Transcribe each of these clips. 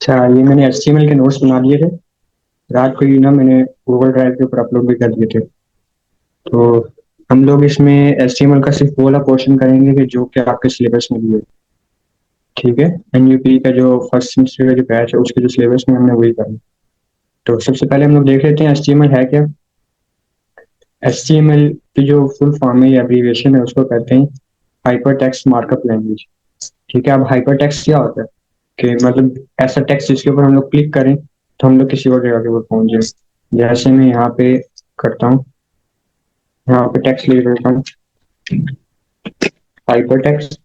अच्छा, ये मैंने HTML के नोट्स बना लिए थे। रात को ही ना मैंने गूगल ड्राइव के ऊपर अपलोड भी कर दिए थे। तो हम लोग इसमें HTML का सिर्फ वो वाला पोर्शन करेंगे कि जो कि आपके सिलेबस में भी है। ठीक है। NUP का जो फर्स्ट सेमेस्टर का जो बैच है उसके जो सिलेबस में हमने वही करना। तो सबसे पहले हम लोग देख लेते हैं HTML है क्या। HTML की जो फुल फॉर्म है या एब्रीविएशन है उसको कहते हैं हाइपर टेक्स्ट मार्कअप लैंग्वेज। ठीक है। अब हाइपर टेक्स्ट क्या होता है कि मतलब ऐसा टेक्स्ट जिसके ऊपर हम लोग क्लिक करें तो हम लोग किसी और जगह के ऊपर पहुंच जाए। जैसे मैं यहाँ पे करता हूँ, यहाँ पे टेक्स्ट लिख देता हूँ हाइपर टेक्स्ट,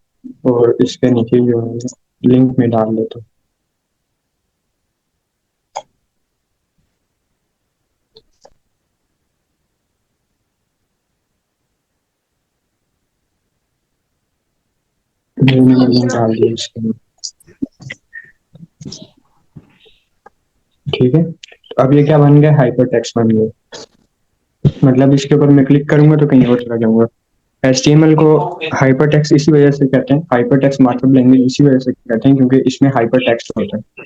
और इसके नीचे जो है लिंक में डाल देता हूँ। मैंने लिंक डाल दिया इसके अंदर। ठीक है। तो अब ये क्या बन गया, हाइपर टेक्स्ट बन गया। मतलब इसके ऊपर मैं क्लिक करूंगा तो कहीं और चला जाऊंगा। HTML को हाइपर टेक्स्ट इसी वजह से कहते हैं, हाइपर टेक्स्ट मार्कअप लैंग्वेज इसी वजह से कहते हैं क्योंकि इसमें हाइपर टेक्स्ट होता है।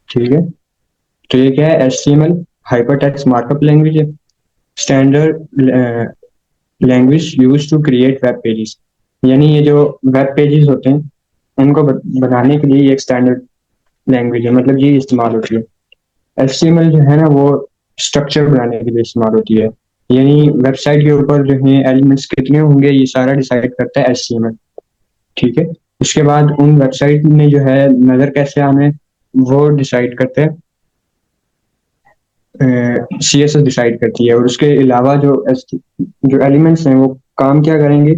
ठीक है। तो ये क्या है, HTML hyper text markup language है। Standard language use to create web pages. यानी ये जो वेब पेजेस होते हैं उनको बनाने के लिए ये एक स्टैंडर्ड लैंग्वेज है, मतलब ये इस्तेमाल होती है। HTML जो है ना वो स्ट्रक्चर बनाने के लिए इस्तेमाल होती है। यानी वेबसाइट के ऊपर जो है एलिमेंट्स कितने होंगे ये सारा डिसाइड करता है HTML। ठीक है। उसके बाद उन वेबसाइट में जो है नजर कैसे आना है वो डिसाइड करते हैं, CSS डिसाइड करती है। और उसके अलावा जो एलिमेंट्स हैं वो काम क्या करेंगे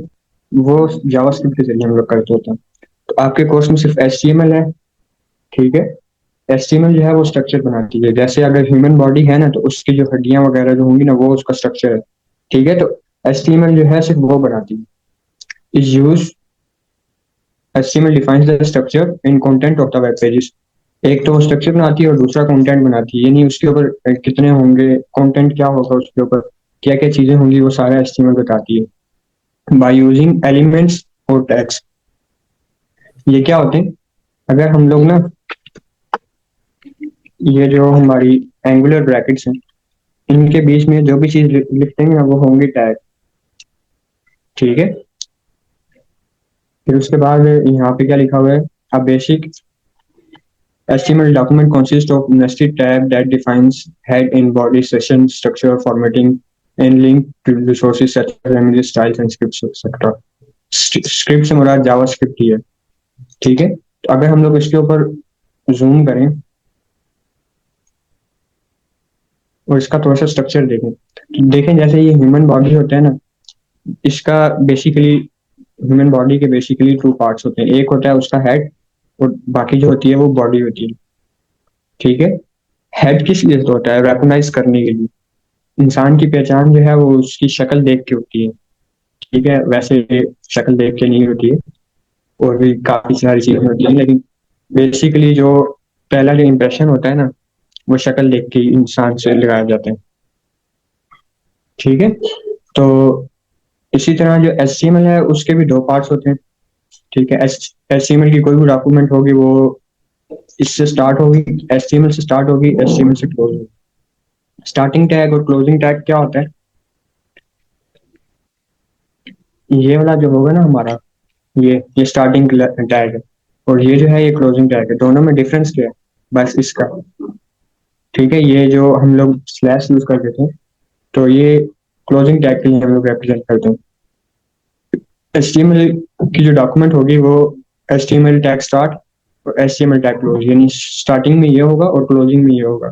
वो जावास्क्रिप्ट के जरिए हम लोग करते होते हैं। तो आपके कोर्स में सिर्फ HTML है। ठीक है। HTML जो है वो स्ट्रक्चर बनाती है। जैसे अगर ह्यूमन बॉडी है ना तो उसकी जो हड्डियां वगैरह जो होंगी ना वो उसका स्ट्रक्चर है। ठीक है। तो HTML जो है सिर्फ वो बनाती है। Is use HTML defines the structure in content of the web pages. एक तो वो स्ट्रक्चर बनाती है और दूसरा कंटेंट बनाती है, यानी उसके ऊपर कितने होंगे, कंटेंट क्या होगा, उसके ऊपर क्या क्या चीजें होंगी, वो सारा HTML बताती है बाय यूजिंग एलिमेंट्स और टैग्स। ये क्या होते हैं, अगर हम लोग ना ये जो हमारी एंगुलर ब्रैकेट्स हैं इनके बीच में जो भी चीज लिखते हैं ना वो होंगे टैग। ठीक है। फिर उसके बाद यहाँ पे क्या लिखा हुआ है, a basic HTML document consists of nested tab that defines head in body session structure formatting and link to resources such as images styles and scripts etc. Script से मुराद जावा स्क्रिप्ट ही है। ठीक है। तो अगर हम लोग इसके ऊपर जूम करें और इसका थोड़ा सा स्ट्रक्चर देखें तो देखें जैसे ये ह्यूमन बॉडी होता है ना, इसका बेसिकली ह्यूमन बॉडी के बेसिकली टू पार्ट्स होते हैं। एक होता है उसका हेड और बाकी जो होती है वो बॉडी होती है। ठीक है। हेड किस लिए होता है, रेकग्नाइज करने के लिए। इंसान की पहचान जो है वो उसकी शक्ल देख के होती है। ठीक है। वैसे शक्ल देख के नहीं होती है, और भी काफी सारी चीजें होती हैं, लेकिन बेसिकली जो पहला जो इम्प्रेशन होता है ना वो शक्ल देख के इंसान से लगाया जाता है। ठीक है। तो इसी तरह जो HTML है उसके भी दो पार्ट्स होते हैं। ठीक है। HTML की कोई भी डॉक्यूमेंट होगी वो इससे स्टार्ट होगी, HTML से स्टार्ट होगी, HTML से क्लोज होगी। स्टार्टिंग टैग और क्लोजिंग टैग क्या होता है, ये वाला जो होगा ना हमारा, ये स्टार्टिंग टैग है और ये जो है ये क्लोजिंग टैग है। दोनों में डिफरेंस क्या है, बस इसका। ठीक है। ये जो हम लोग स्लैश यूज करते थे तो ये क्लोजिंग टैग के लिए हम लोग रिप्रेजेंट करते हैं। HTML की जो डॉक्यूमेंट होगी वो HTML टैग स्टार्ट और HTML टैग क्लोज, यानी स्टार्टिंग में ये होगा और क्लोजिंग में ये होगा।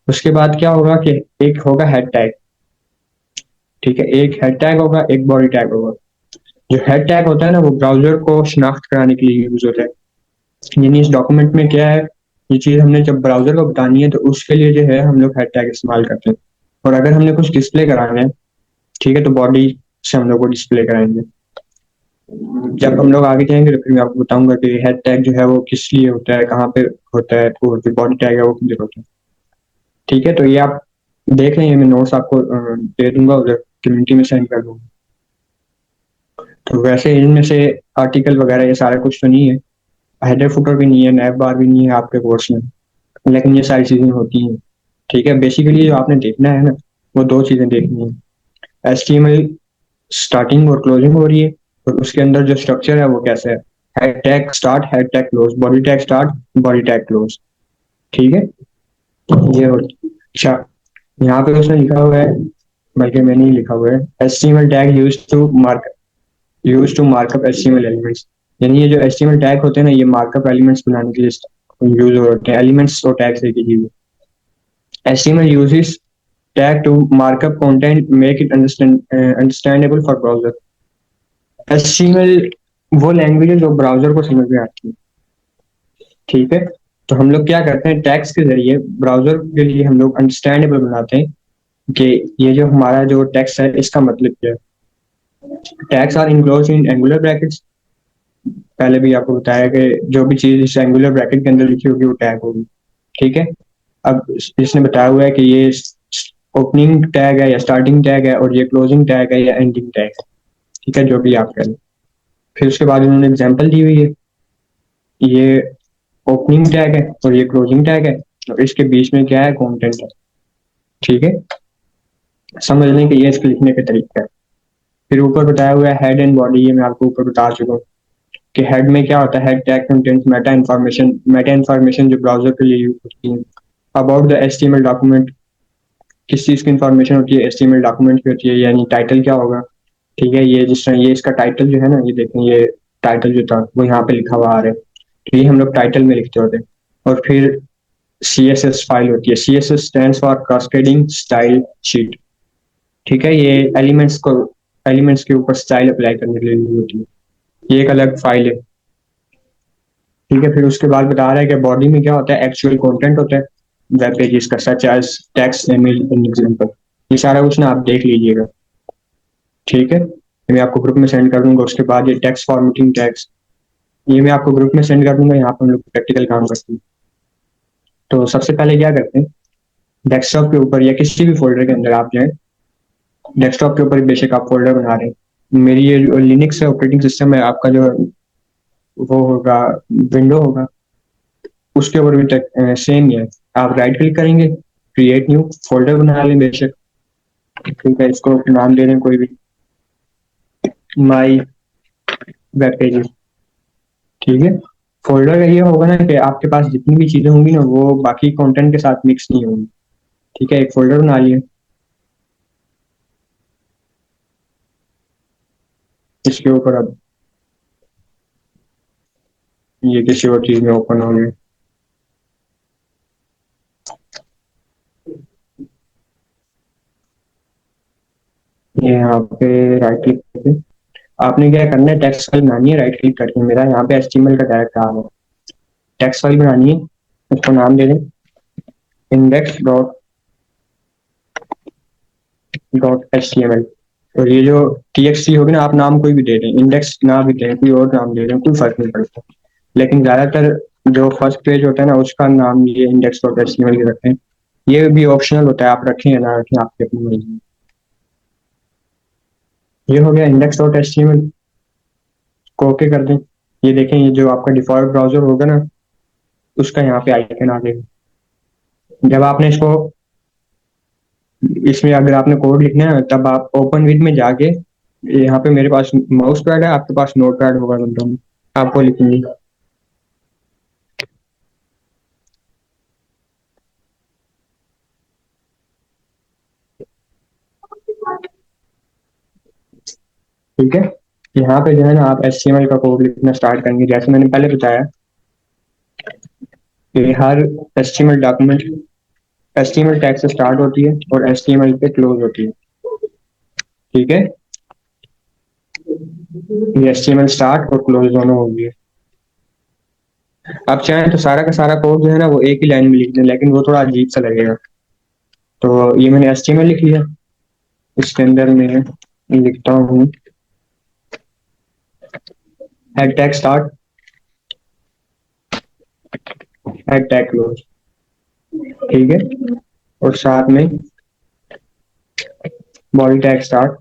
उसके बाद क्या होगा कि एक होगा हेड टैग। ठीक है। एक हेड टैग होगा, एक बॉडी टैग होगा। जो हेड टैग होता है ना वो ब्राउजर को शिनाख्त कराने के लिए यूज होता है। यानी इस डॉक्यूमेंट में क्या है, ये चीज हमने जब ब्राउजर को बतानी है तो उसके लिए जो है हम लोग हेड टैग इस्तेमाल करते हैं। और अगर हमने कुछ डिस्प्ले कराना है, ठीक है, तो बॉडी से हम लोग को डिस्प्ले कराएंगे। जब हम लोग आगे जाएंगे तो फिर मैं आपको बताऊंगा कि हेड टैग जो है वो किस लिए होता है, कहाँ पे होता है, और जो बॉडी टैग है वो किधर होता है। ठीक है। तो ये आप देख लेंगे, मैं नोट्स आपको दे दूंगा, उधर कम्युनिटी में सेंड कर दूंगा। तो वैसे इनमें से आर्टिकल वगैरह ये सारा कुछ तो नहीं है। हेडर फुटर भी नहीं है, नैव बार भी नहीं है आपके कोर्स में, लेकिन ये सारी चीजें होती हैं। ठीक है, बेसिकली जो आपने देखना है ना, वो दो चीजें देखनी है। HTML स्टार्टिंग और क्लोजिंग हो रही है, और उसके अंदर जो स्ट्रक्चर है वो कैसा है। Head tag start, head tag close, body tag start, body tag close. ठीक है, ये हो। अच्छा, यहाँ पे उसने लिखा हुआ है, बल्कि मैंने ही लिखा हुआ है, HTML tag use to markup HTML elements. यानी ये जो HTML टैग होते हैं ना, ये मार्कअप एलिमेंट्स बनाने के लिए यूज होते हैं। एलिमेंट्स और टैग्स एक ही चीज है। HTML uses tag to markup content, make it understandable for browser। HTML वो लैंग्वेज है जो ब्राउजर को समझ में आती है। ठीक है, तो हम लोग क्या करते हैं, टैग्स के जरिए ब्राउजर के लिए हम लोग अंडरस्टैंडेबल बनाते हैं कि ये जो हमारा जो टेक्स्ट है इसका मतलब क्या है। Tags are enclosed in angular brackets. पहले भी आपको बताया कि जो भी चीज इस एंगुलर ब्रैकेट के अंदर लिखी होगी वो टैग होगी। ठीक है, अब इसने बताया हुआ है कि ये ओपनिंग टैग है या स्टार्टिंग टैग है, और ये क्लोजिंग टैग है या एंडिंग टैग है। ठीक है, जो भी आप करें। फिर उसके बाद उन्होंने एग्जांपल दी हुई है, ये ओपनिंग टैग है और ये क्लोजिंग टैग है, और इसके बीच में क्या है, कंटेंट है। ठीक है, समझने के ये इसको लिखने का तरीका है। फिर ऊपर बताया हुआ है हेड एंड बॉडी, ये मैं आपको ऊपर बता चुका हूँ कि हेड में क्या होता है। Head tag contents Meta information जो ब्राउजर के लिए यूज होती है। अबाउट द HTML डॉक्यूमेंट, किस चीज की इंफॉर्मेशन होती है, HTML डॉक्यूमेंट की होती है, यानी टाइटल क्या होगा। ठीक है, ये जिस तरह ये इसका टाइटल जो है ना, ये देखें, ये टाइटल जो था वो यहाँ पे लिखा हुआ आ रहा है। तो ये हम लोग टाइटल में लिखते होते हैं। और फिर CSS फाइल होती है। CSS stands for cascading style sheet. ठीक है, ये एलिमेंट्स के ऊपर स्टाइल अप्लाई करने के लिए यूज होती है। ये एक अलग फाइल है। ठीक है, फिर उसके बाद बता रहा है कि बॉडी में क्या होता है, एक्चुअल कंटेंट होता है वेब पेजेस का, such as text, image and example. ये सारा कुछ ना आप देख लीजिएगा। ठीक है, ये मैं आपको ग्रुप में सेंड कर दूंगा। उसके बाद ये टेक्स्ट फॉर्मेटिंग टैग्स, ये मैं आपको ग्रुप में सेंड कर दूंगा। यहाँ पर हम लोग प्रैक्टिकल काम करते हैं। तो सबसे पहले क्या करते हैं, डेस्कटॉप के ऊपर या किसी भी फोल्डर के अंदर आप जाएं। डेस्कटॉप के ऊपर बेशक आप फोल्डर बना रहे हैं, मेरी ये जो लिनक्स ऑपरेटिंग सिस्टम है, आपका जो वो होगा, विंडो होगा, उसके ऊपर भी सेम ही है। आप राइट क्लिक करेंगे, क्रिएट न्यू फोल्डर बना लें बेशक। ठीक है, इसको नाम दे दें कोई भी, माई वेब पेजेस। ठीक है, फोल्डर का ये होगा ना कि आपके पास जितनी भी चीजें होंगी ना, वो बाकी कंटेंट के साथ मिक्स नहीं होंगी। ठीक है, एक फोल्डर बना लिए। इसके ऊपर अब ये किसी और चीज में ओपन हो गया। ये यहाँ पे राइट क्लिक करके आपने क्या करना है, टेक्स्ट फाइल बनानी है। राइट क्लिक करके मेरा यहाँ पे HTML का डायरेक्ट काम है। टेक्स्ट फाइल बनानी है, उसको नाम दे दें इंडेक्स डॉट डॉट HTML। और ये जो TXT होगी ना, आप नाम कोई भी दे दें, इंडेक्स ना भी दें, कोई और नाम दे दें, कोई फर्क नहीं पड़ता। लेकिन ज्यादातर जो फर्स्ट पेज होता है ना, उसका नाम ये इंडेक्स डॉट HTML के रखते हैं। ये भी ऑप्शनल होता है, आप रखें या ना रखें, आपकी अपनी मर्जी। ये हो गया इंडेक्स डॉट HTML, को ओके कर दें। ये देखें, ये जो आपका डिफॉल्ट ब्राउजर होगा ना, उसका यहाँ पे आइकन आ जाएगा। जब आपने इसको, इसमें अगर आपने कोड लिखना है तब आप ओपन विद में जाके, यहाँ पे मेरे पास माउस पैड है, आपके पास नोट पैड होगा दोनों में, आपको लिखेंगे। ठीक है, यहाँ पे जो है ना, आप HTML का कोड लिखना स्टार्ट करेंगे। जैसे मैंने पहले बताया कि हर HTML डॉक्यूमेंट HTML टैग से स्टार्ट होती है और HTML पे क्लोज होती है। ठीक है, ये HTML स्टार्ट और क्लोज दोनों होगी। आप चाहें तो सारा का सारा कोड जो है ना, वो एक ही लाइन में लिख दें, लेकिन वो थोड़ा अजीब सा लगेगा। तो ये मैंने HTML लिख लिया। इसके अंदर मैं लिखता हूँ head tag start, head tag close. ठीक है, और साथ में body tag start,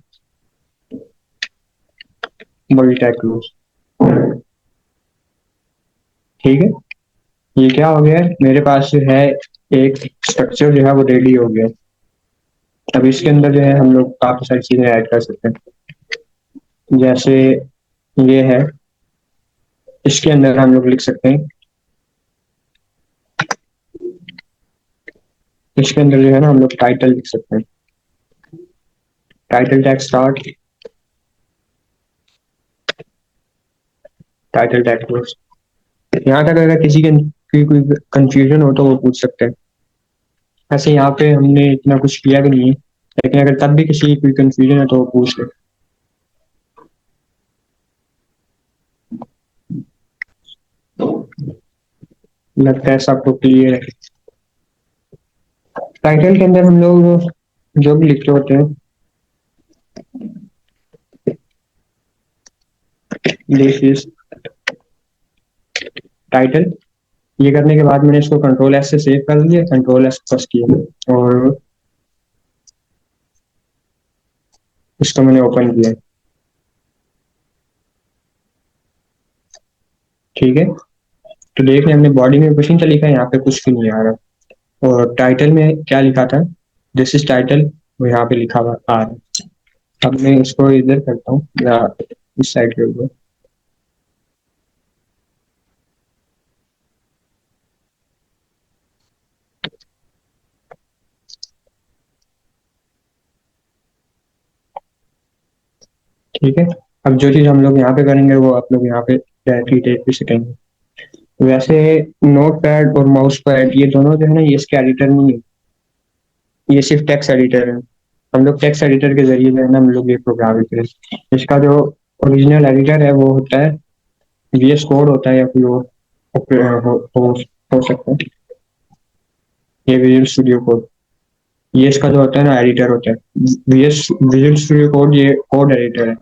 body tag close. ठीक है, ये क्या हो गया है, मेरे पास जो है एक स्ट्रक्चर जो है वो रेडी हो गया। अब इसके अंदर जो है हम लोग काफी सारी चीजें ऐड कर सकते हैं, जैसे ये है, इसके अंदर हम लोग लिख सकते हैं, इसके अंदर जो है ना हम लोग टाइटल लिख सकते हैं, title tag start, title tag close. यहाँ तक अगर किसी की कोई कंफ्यूजन हो तो वो पूछ सकते हैं। ऐसे यहाँ पे हमने इतना कुछ किया भी नहीं है, लेकिन अगर तब भी किसी की कोई कंफ्यूजन है तो वो पूछ ले। लगता है सबको क्लियर है। टाइटल के अंदर हम लोग जो भी लिखते होते हैं, दिस इज टाइटल। ये करने के बाद मैंने इसको कंट्रोल एस से सेव कर लिया, कंट्रोल एस प्रेस किया और इसको मैंने ओपन किया। ठीक है, तो देख रहे हैं हमने बॉडी में कुछ नहीं था लिखा, यहाँ पे कुछ भी नहीं आ रहा। और टाइटल में क्या लिखा था, दिस इज टाइटल, वो यहाँ पे लिखा हुआ आ रहा है। अब मैं इसको इधर करता हूँ या इस साइड के ऊपर। ठीक है, अब जो चीज हम लोग यहाँ पे करेंगे वो आप लोग यहाँ पे डायरेक्टली टेप पे सीखेंगे। वैसे नोट पैड और माउस पैड ये दोनों जो है ना, ये इसके एडिटर नहीं है, ये सिर्फ टेक्स्ट एडिटर है। हम लोग टेक्स्ट एडिटर के जरिए जो है ना हम लोग ये प्रोग्राम लिख रहे हैं। इसका जो ओरिजिनल एडिटर है वो होता है VS कोड होता है, या कोई और हो सकता है, ये विजुअल स्टूडियो कोड। ये इसका जो होता है ना एडिटर होता है, विजुअल स्टूडियो कोड ये कोड एडिटर है,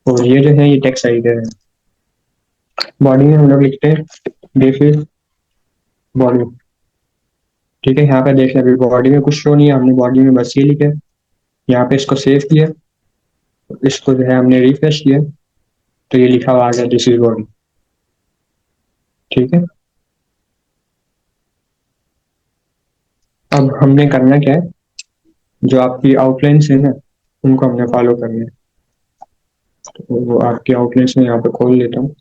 और ये जो है ये टेक्स्ट एडिटर है। बॉडी में हम लोग लिखते हैं दिस इज बॉडी। ठीक है, यहाँ पे देख लें, अभी बॉडी में कुछ शो नहीं है, हमने बॉडी में बस ये लिखा है। यहाँ पे इसको सेव किया, इसको जो है हमने रिफ्रेश किया, तो ये लिखा हुआ आ गया दिस इज बॉडी। ठीक है, अब हमने करना क्या है, जो आपकी आउटलाइंस है ना उनको हमने फॉलो करना है। तो वो आपकी आउटलाइंस में यहाँ पे खोल लेता हूँ।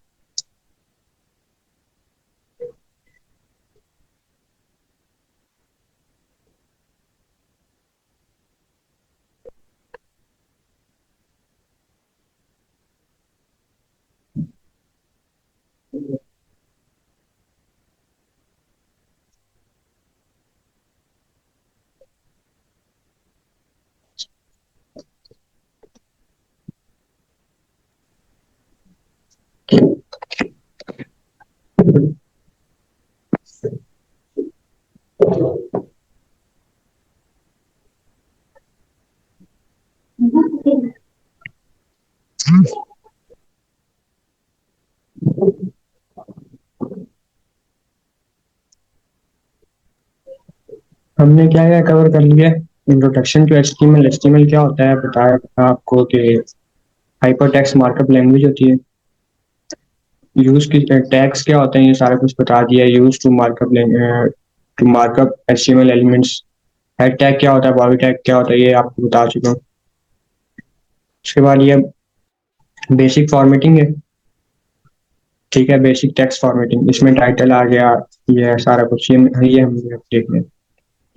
हमने क्या क्या कवर कर लिया, इंट्रोडक्शन टू एचटीएमएल। एचटीएमएल क्या होता है बताया था आपको कि हाइपरटेक्स्ट मार्कअप लैंग्वेज होती है। यूज की टैग्स क्या होते हैं ये सारा कुछ बता दिया। Use to markup HTML elements. Head tag क्या होता है, बॉडी टैग क्या होता है, ये आपको बता चुका हूँ। उसके बाद ये बेसिक फॉर्मेटिंग है। ठीक है, बेसिक टेक्स्ट फॉर्मेटिंग, इसमें टाइटल आ गया, ये सारा कुछ ये हम देख लें।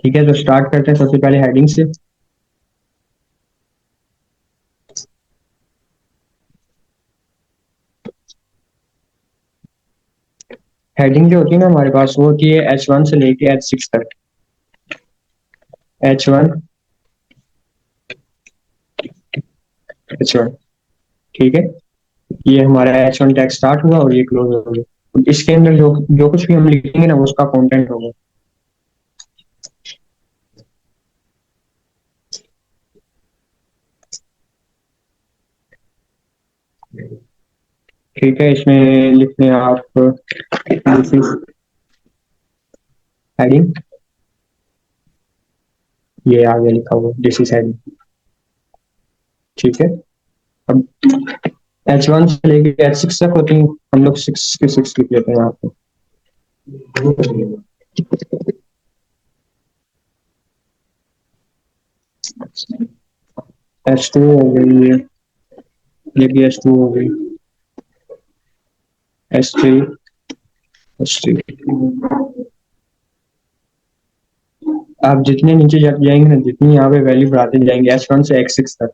ठीक है, तो स्टार्ट करते हैं सबसे पहले हेडिंग से। हेडिंग जो होती है ना हमारे पास, वो होती है H1 से लेके H6 तक। H1, H1। ठीक है, ये हमारा H1 टैग स्टार्ट हुआ और ये क्लोज हो गया। इसके अंदर जो जो कुछ भी हम लिखेंगे ना वो उसका कंटेंट होगा। ठीक है, इसमें लिखते हैं आप दिस इज हेडिंग, ये आगे लिखा हुआ दिस इज हेडिंग। ठीक है, अब H1 से लेके H6 तक होती है, हम लोग 6 के 6 लिख लेते हैं यहाँ पे। H2 हो गई ये भी H2 हो गई। H3, H3। आप जितने नीचे जाएंगे ना, जितनी यहाँ पे वैल्यू बढ़ाते जाएंगे S1 से X6 तक,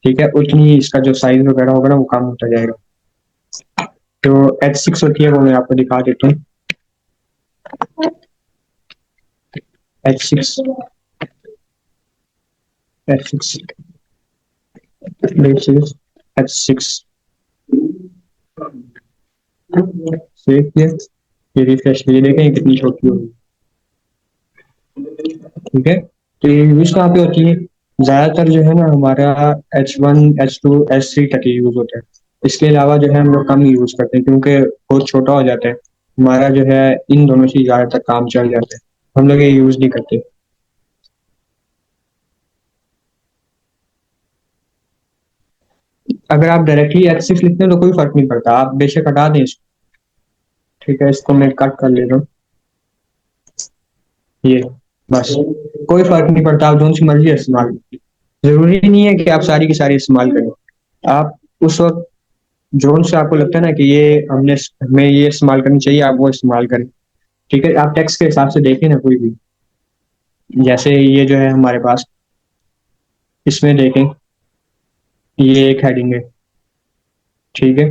ठीक है, उतनी इसका जो साइज वगैरह होगा ना वो कम होता जाएगा। तो H6 होती है वो मैं आपको दिखा देता हूँ। H6, H6, H6 सेव किया, ये रिफ्रेश ये देखें कितनी छोटी होगी। ठीक है, तो ये यूज कहाँ पे होती है? ज्यादातर जो है ना हमारा H1, H2, H3 तक ही यूज होता है। इसके अलावा जो है हम लोग कम यूज करते हैं क्योंकि बहुत छोटा हो जाता है हमारा जो है, इन दोनों से ज्यादातर काम चल जाता है, हम लोग ये यूज नहीं करते। अगर आप डायरेक्टली H6 लिखते हैं तो कोई फर्क नहीं पड़ता, आप बेशक हटा दें इसको। ठीक है, इसको मैं कट कर ले रहा हूँ, ये बस, कोई फर्क नहीं पड़ता, आप जो सी मर्जी इस्तेमाल करें। जरूरी नहीं है कि आप सारी की सारी इस्तेमाल करें। आप उस वक्त जोन से आपको लगता है ना कि ये हमने हमें ये इस्तेमाल करनी चाहिए, आप वो इस्तेमाल करें। ठीक है, आप टेक्स्ट के हिसाब से देखें ना कोई भी, जैसे ये जो है हमारे पास, इसमें देखें, ये एक हेडिंग है। ठीक है,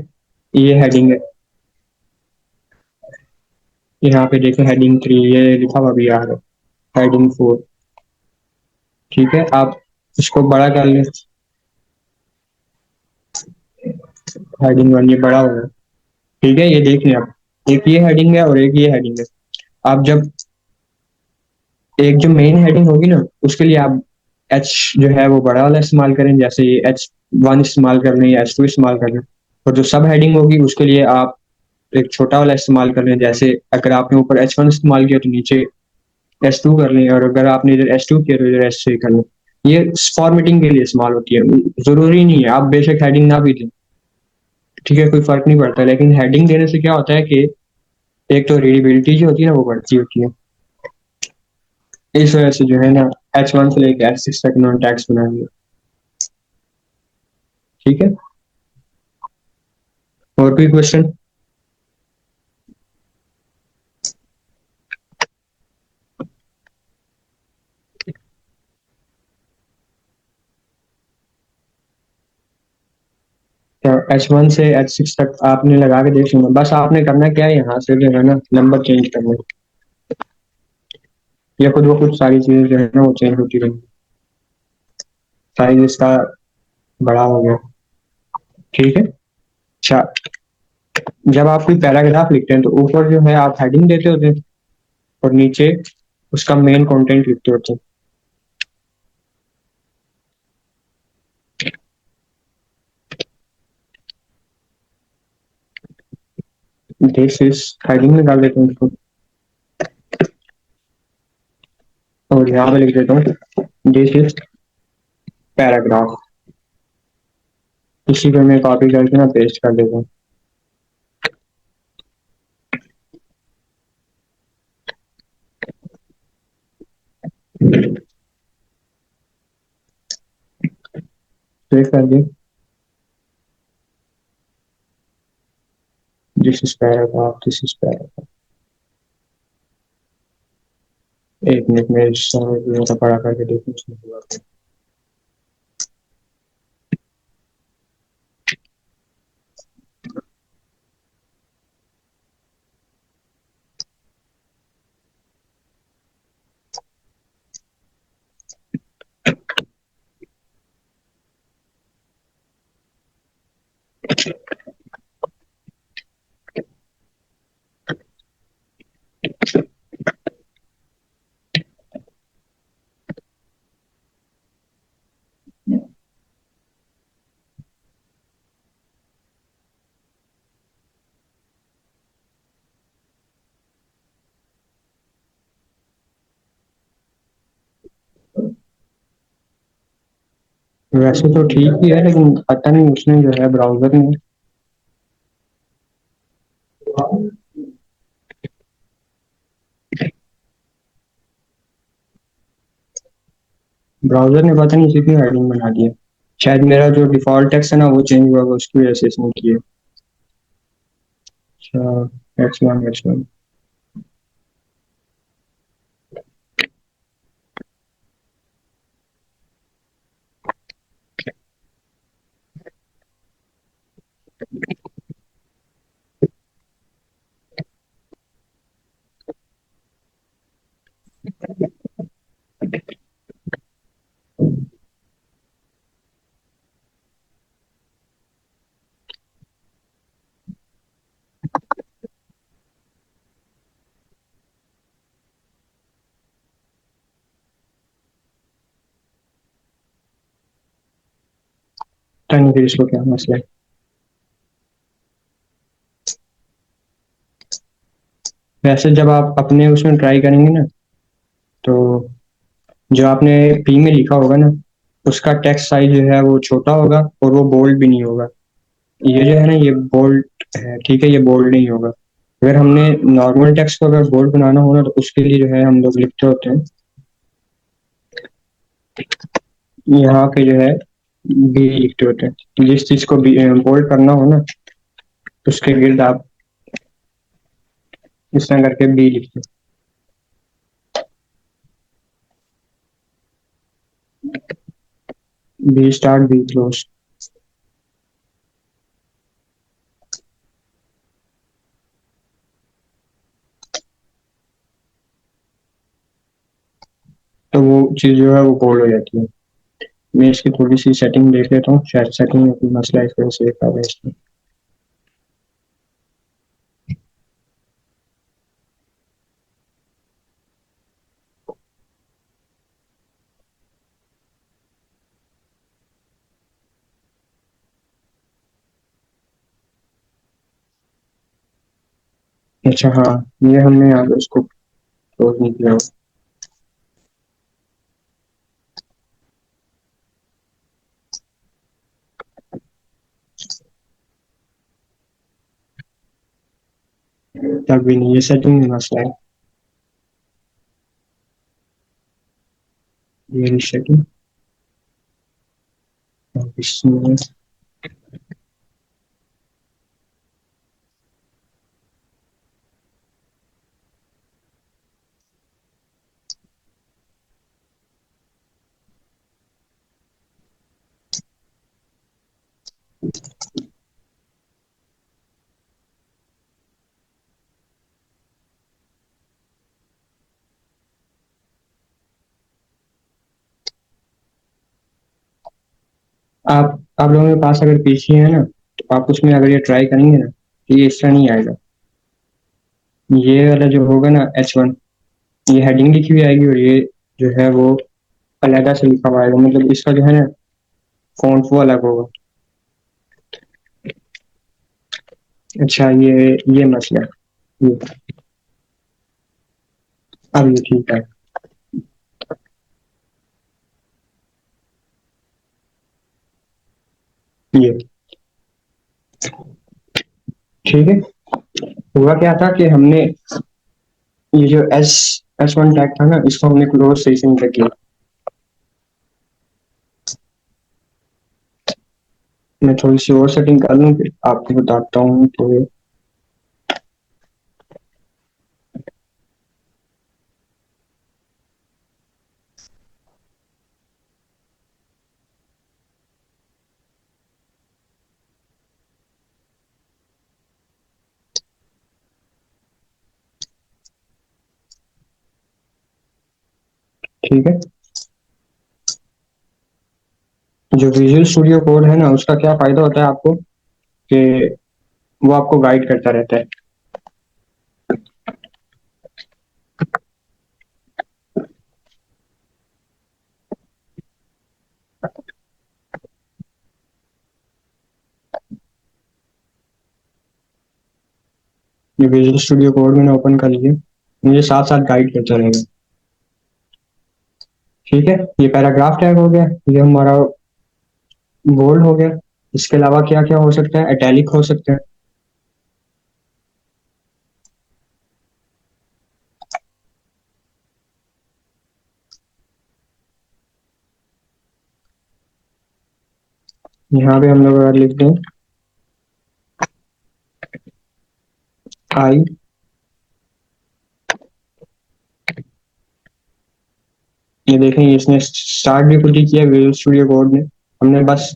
ये हेडिंग है, यहाँ पे देखें हेडिंग 3 ये लिखा हुआ भी आ रहा है, हेडिंग 4। ठीक है, आप इसको बड़ा कर लें, हेडिंग 1 ये बड़ा होगा। ठीक है, ये देख लें आप, एक ये हेडिंग है और एक ये हेडिंग है। आप जब एक जो मेन हेडिंग होगी ना उसके लिए आप एच जो है वो बड़ा वाला इस्तेमाल करें, जैसे ये H1 इस्तेमाल कर लें या H2 इस्तेमाल कर लें। और जो सब हेडिंग होगी उसके लिए आप एक छोटा वाला इस्तेमाल कर लें, जैसे अगर आपने ऊपर H1 इस्तेमाल किया तो नीचे H2 कर लें, और अगर आपने इधर H2 किया तो इधर H3 कर लें। ये फॉर्मेटिंग के लिए इस्तेमाल होती है, जरूरी नहीं है आप बेशक हेडिंग ना भी दें। ठीक है, कोई फर्क नहीं पड़ता, लेकिन हेडिंग देने से क्या होता है कि एक तो रीडेबिलिटी जो होती है ना वो बढ़ती होती है। इस वजह से जो है ना H1 से लेकर H6 तक नॉन टैक्स बनाएंगे। ठीक है, और कोई क्वेश्चन? H1 से H6 तक आपने लगा के देख लेना, बस आपने करना क्या है, यहाँ से जो है ना नंबर चेंज करना है, या खुद ब खुद सारी चीजें जो है ना वो चेंज होती रहेंगी। साइज इसका बड़ा हो गया। ठीक है, अच्छा, जब आप कोई पैराग्राफ लिखते हैं तो ऊपर जो है आप हेडिंग देते होते हैं और नीचे उसका मेन कंटेंट लिखते होते हैं। दिस इज हेडिंग में डाल देते हैं उसको, और यहाँ पे लिख देता हूँ दिस इज पैराग्राफ। इसी को मैं कॉपी करके ना पेस्ट कर देता हूँ। सेव कर दिया, this is paragraph, this is paragraph. एक मिनट में थोड़ा पढ़ा करके देखूँ उसमें हुआ क्या। वैसे तो ठीक ही है, लेकिन पता नहीं उसने जो है ब्राउजर में, ब्राउजर ने पता नहीं इसी की हेडिंग बना दी है। शायद मेरा जो डिफॉल्ट टेक्स्ट है ना वो चेंज हुआ होगा, उसकी वजह से इसने की है। अच्छा, H1 H1। पता नहीं फिर इसको क्या मसला है। वैसे जब आप अपने उसमें ट्राई करेंगे ना, तो जो आपने पी में लिखा होगा ना, उसका टेक्स्ट साइज जो है वो छोटा होगा और वो बोल्ड भी नहीं होगा। ये जो है ना, ये बोल्ड है, ठीक है, ये बोल्ड नहीं होगा। अगर हमने नॉर्मल टेक्स्ट को अगर बोल्ड बनाना हो ना, तो उसके लिए जो है हम लोग लिखते होते हैं यहाँ पे जो है बी लिखते होते हैं। जिस चीज को बोल्ड करना हो ना, तो उसके गिर्द आप इस तरह करके बी लिखते हैं, बी स्टार्ट बी क्लोज। तो वो चीज जो है वो बोल्ड हो जाती है। मैं इसकी थोड़ी सी सेटिंग देख लेता हूँ, शायद सेटिंग में कोई मसला है, इस वजह से आ रहा है इसमें। अच्छा हाँ, ये हमने यहाँ पे उसको क्लोज नहीं किया हुआ। तब भी नहीं, ये सेटिंग में मसला है। ये सेटिंग इसमें आप लोगों के पास अगर पीसी है ना, तो आप उसमें अगर ये ट्राई करेंगे ना, तो ये इस तरह नहीं आएगा। ये वाला जो होगा ना H1, ये हेडिंग लिखी हुई आएगी, और ये जो है वो अलग से लिखा हुआ आएगा, मतलब इसका जो है ना फॉन्ट वो अलग होगा। अच्छा, ये मसला है। ये अब ये ठीक है। ये ठीक है। हुआ क्या था कि हमने ये जो S1 टैग था ना, इसको हमने क्लोज सही से नहीं किया। मैं थोड़ी सी और सेटिंग कर लूँ, फिर आपको बताता हूँ। तो ठीक है, जो विजुअल स्टूडियो कोड है ना, उसका क्या फायदा होता है आपको, कि वो आपको गाइड करता रहता है। ये विजुअल स्टूडियो कोड मैंने ओपन कर लिया, मुझे साथ साथ गाइड करता रहेगा। ठीक है, ये पैराग्राफ टैग हो गया, ये हमारा बोल्ड हो गया। इसके अलावा क्या क्या हो सकता है, इटैलिक हो सकता है। यहाँ पे हम लोग अगर लिख दें आई, ये देखें इसने स्टार्ट भी खुद ही किया विजुअल स्टूडियो कोड ने, हमने बस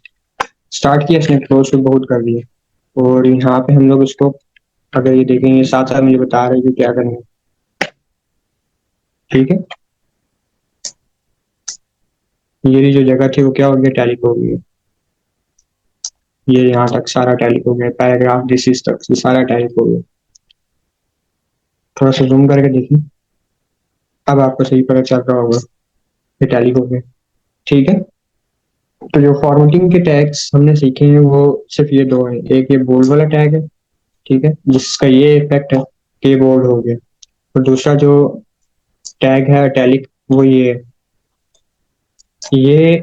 स्टार्ट किया, इसने क्लोज को बहुत कर दिया। और यहाँ पे हम लोग इसको अगर ये देखेंगे साथ साथ मुझे बता रहे हैं कि क्या करना है। ठीक है, ये जो जगह थी वो क्या हो गया, टैली हो गई है। ये यहाँ तक सारा टैली हो गया, पैराग्राफ दिस इज तक ये सारा टैली हो गया। थोड़ा सा जूम करके देखिए, अब आपको सही पता चल रहा होगा ये टैली हो गया। ठीक है, तो जो फॉर्मेटिंग के टैग्स हमने सीखे हैं वो सिर्फ ये दो हैं, एक ये बोल्ड वाला टैग है, ठीक है, जिसका ये इफेक्ट है कि बोल्ड हो गया, और दूसरा जो टैग है इटैलिक वो ये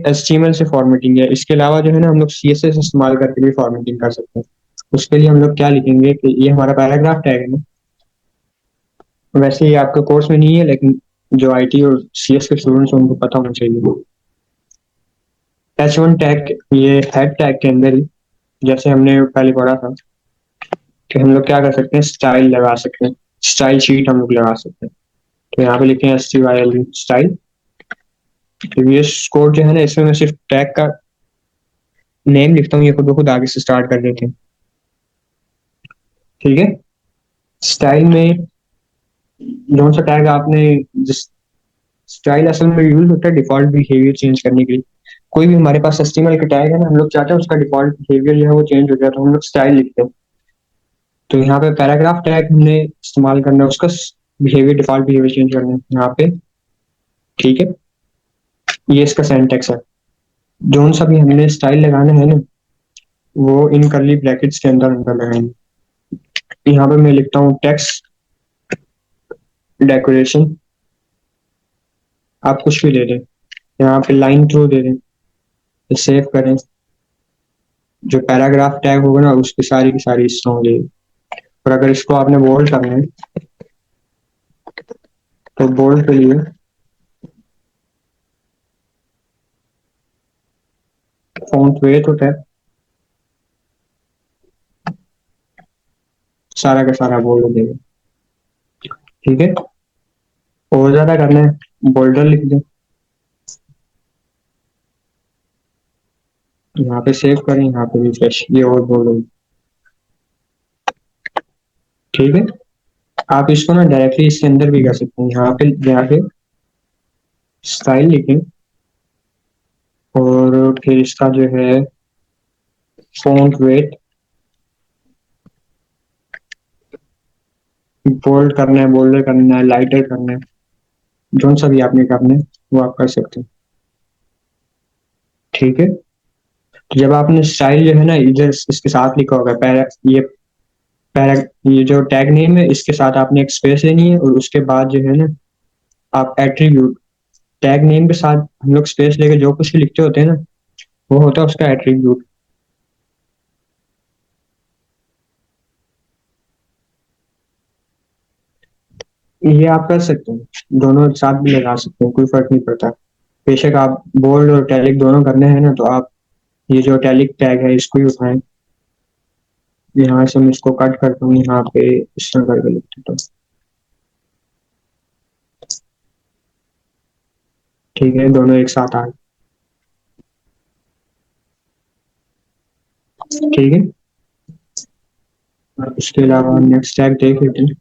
HTML से फॉर्मेटिंग है। इसके अलावा जो है ना हम लोग CSS इस्तेमाल करके भी फॉर्मेटिंग कर सकते हैं। उसके लिए हम लोग क्या लिखेंगे कि ये हमारा पैराग्राफ टैग है ना, वैसे ये आपके कोर्स में नहीं है लेकिन जो IT और CS के स्टूडेंट्स हैं उनको पता होना चाहिए। H1 टैग ये हेड टैग के अंदर ही, जैसे हमने पहले पढ़ा था कि हम लोग क्या कर सकते हैं, स्टाइल लगा सकते हैं, स्टाइल शीट हम लोग लगा सकते हैं। तो यहाँ पे लिखे हैं STYL स्टाइल। तो ये कोड जो है ना इसमें मैं सिर्फ टैग का नेम लिखता हूँ, ये खुद ब खुद आगे से स्टार्ट कर देते हैं। ठीक है, स्टाइल में कौन सा टैग आपने, जिस स्टाइल असल में यूज होता है डिफॉल्ट बिहेवियर चेंज करने के लिए। कोई भी हमारे पास HTML का टैग है ना, हम लोग चाहते हैं उसका डिफॉल्ट बिहेवियर जो है वो चेंज हो जाए, तो हम लोग स्टाइल लिखते हैं। तो यहाँ पे पैराग्राफ टैग हमने इस्तेमाल करना है, उसका बिहेवियर डिफॉल्ट बिहेवियर चेंज करना है यहाँ पे। ठीक है, ये इसका सिंटैक्स है। जोन सा भी हमने स्टाइल लगाना है ना वो इन करली ब्रैकेट्स के अंदर अंदर लगाएंगे। यहाँ पे मैं लिखता हूँ टेक्स्ट डेकोरेशन, आप कुछ भी दे दें, यहाँ पे लाइन थ्रू दे दें, सेव करें। जो पैराग्राफ टैग होगा ना उसकी सारी की सारी इसमें हो जाएगी। और अगर इसको आपने बोल्ड करना है तो बोल्ड के लिए फॉन्ट वेट होता है, सारा का सारा बोल्ड हो जाएगा। ठीक है, और ज्यादा करना है बोल्डर लिख दें, यहाँ पे सेव करें, यहाँ पे रिफ्रेश, ये और बोल्ड होगी। ठीक है, आप इसको ना डायरेक्टली इसके अंदर भी कर सकते हैं, यहाँ पे जाके स्टाइल लिखें और फिर इसका जो है फॉन्ट वेट बोल्ड करना है, बोल्डर करना है, लाइटर करना है, जो सा भी आपने करना है वो आप कर सकते हैं। ठीक है, तो जब आपने स्टाइल जो है ना इधर इसके साथ लिखा होगा पैरा ये जो टैग नेम है इसके साथ आपने एक स्पेस लेनी है, और उसके बाद जो है ना आप एट्रीब्यूट, टैग नेम के साथ हम लोग स्पेस लेके जो कुछ भी लिखते होते हैं ना वो होता है उसका एट्रीब्यूट। ये आप कर सकते हैं, दोनों एक साथ भी लगा सकते हैं, कोई फर्क नहीं पड़ता। बेशक आप बोल्ड और टैलिक दोनों करने हैं ना तो आप ये जो टैलिक टैग है इसको ही उठाएं। यहाँ से मैं इसको कट करता हूँ, यहाँ पे इस तरह करके लिख देता हूँ। ठीक है, दोनों एक साथ आ गए। ठीक है, और इसके अलावा नेक्स्ट टैग देख लेते हैं।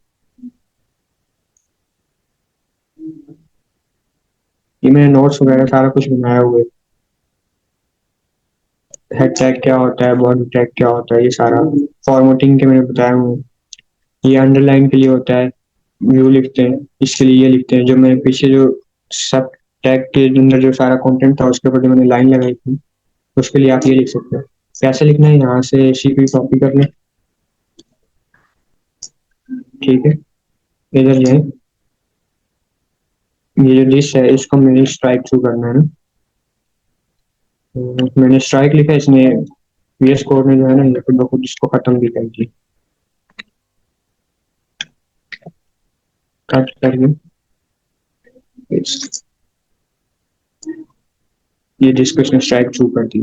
ये मैंने नोट्स वगैरह सारा कुछ बनाया हुआ है, हेड टैग क्या होता है, बॉडी टैग क्या होता है, ये सारा फॉर्मेटिंग के मैंने बताया हूँ। ये अंडरलाइन के लिए होता है, व्यू लिखते हैं इसके लिए ये लिखते हैं। जो मैंने पीछे जो सब टैग के अंदर जो सारा कंटेंट था उसके ऊपर जो मैंने लाइन लगाई थी उसके लिए आप ये लिख सकते हैं। कैसे लिखना है, यहाँ से सीपी कॉपी कर लें। ठीक है, इधर जो है ये जो दिस है इसको मैंने स्ट्राइक थ्रू करना है ना, तो मैंने स्ट्राइक लिखा, इसने VS कोड ने जो है ना ये खुद ब खुद इसको खत्म भी कर दिया। कट करके ये जिसको इसने स्ट्राइक थ्रू कर दी।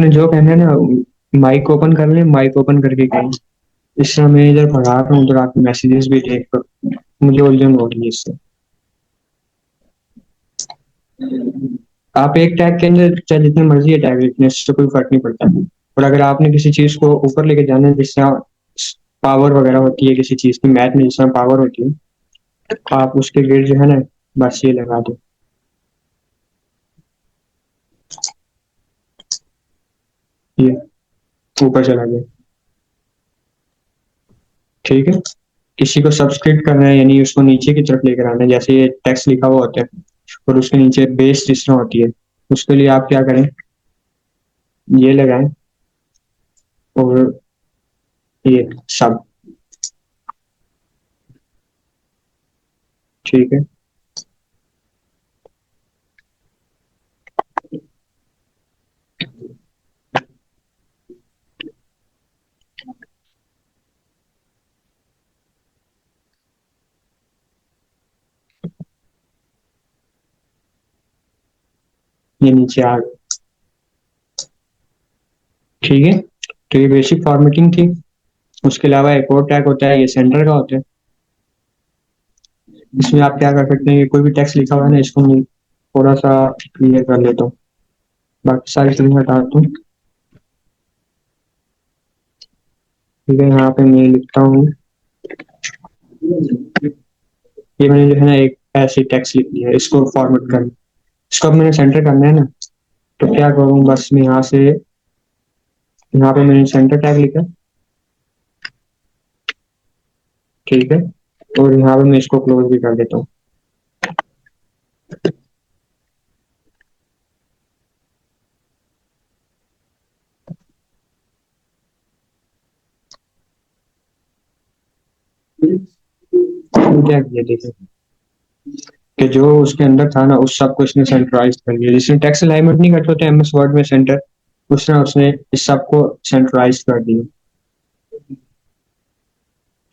आपने जो कहना है ना, माइक ओपन कर ले, माइक ओपन करके कहें। इस समय मैं इधर पढ़ा रहा हूँ, तो आपके मैसेजेस भी देख कर मुझे उलझन हो रही है इससे। आप एक टैग के अंदर चाहे जितने मर्जी टैग लिखने, इससे कोई फर्क नहीं पड़ता। और अगर आपने किसी चीज को ऊपर लेके जाना है, जिससे पावर वगैरह होती है किसी चीज की, मैथ में जिसमें पावर होती है, आप उसके गेट जो है ना, बस ये लगा दो। ये ऊपर चला गया। ठीक है। किसी को सब्सक्राइब करना है, यानी उसको नीचे की तरफ लेकर आना है, जैसे ये टेक्स्ट लिखा हुआ होता है और उसके नीचे बेस जिस तरह होती है, उसके लिए आप क्या करें, ये लगाएं और ये सब। ठीक है। ये नीचे आ गया। ठीक है। तो ये बेसिक फॉर्मेटिंग थी। उसके अलावा एक और टैग होता है, ये सेंटर का होता है। इसमें आप क्या कर सकते हैं, ये कोई भी टेक्स्ट लिखा हुआ है ना, इसको मैं थोड़ा सा क्लियर कर लेता हूँ, बाकी सारी चीजें हटा दूँ। ठीक है, यहाँ पे मैं लिखता हूँ, ये मैंने जो है ना एक ऐसी टेक्स्ट लिख लिया है, इसको फॉर्मेट कर, इसको अब मैंने सेंटर करना है ना, तो क्या करूँ, बस मैं यहाँ से, यहाँ पे मैंने सेंटर टैग लिखा। ठीक है। और यहाँ पे मैं इसको क्लोज भी कर देता हूँ। क्या किया देखिए, कि जो उसके अंदर था ना, उस सब को इसने सेंट्रलाइज कर दिया। जिसने टेक्स्ट अलाइनमेंट नहीं करते होते एमएस वर्ड में सेंटर, उसने उसने इस सब को सेंट्रलाइज कर दिया।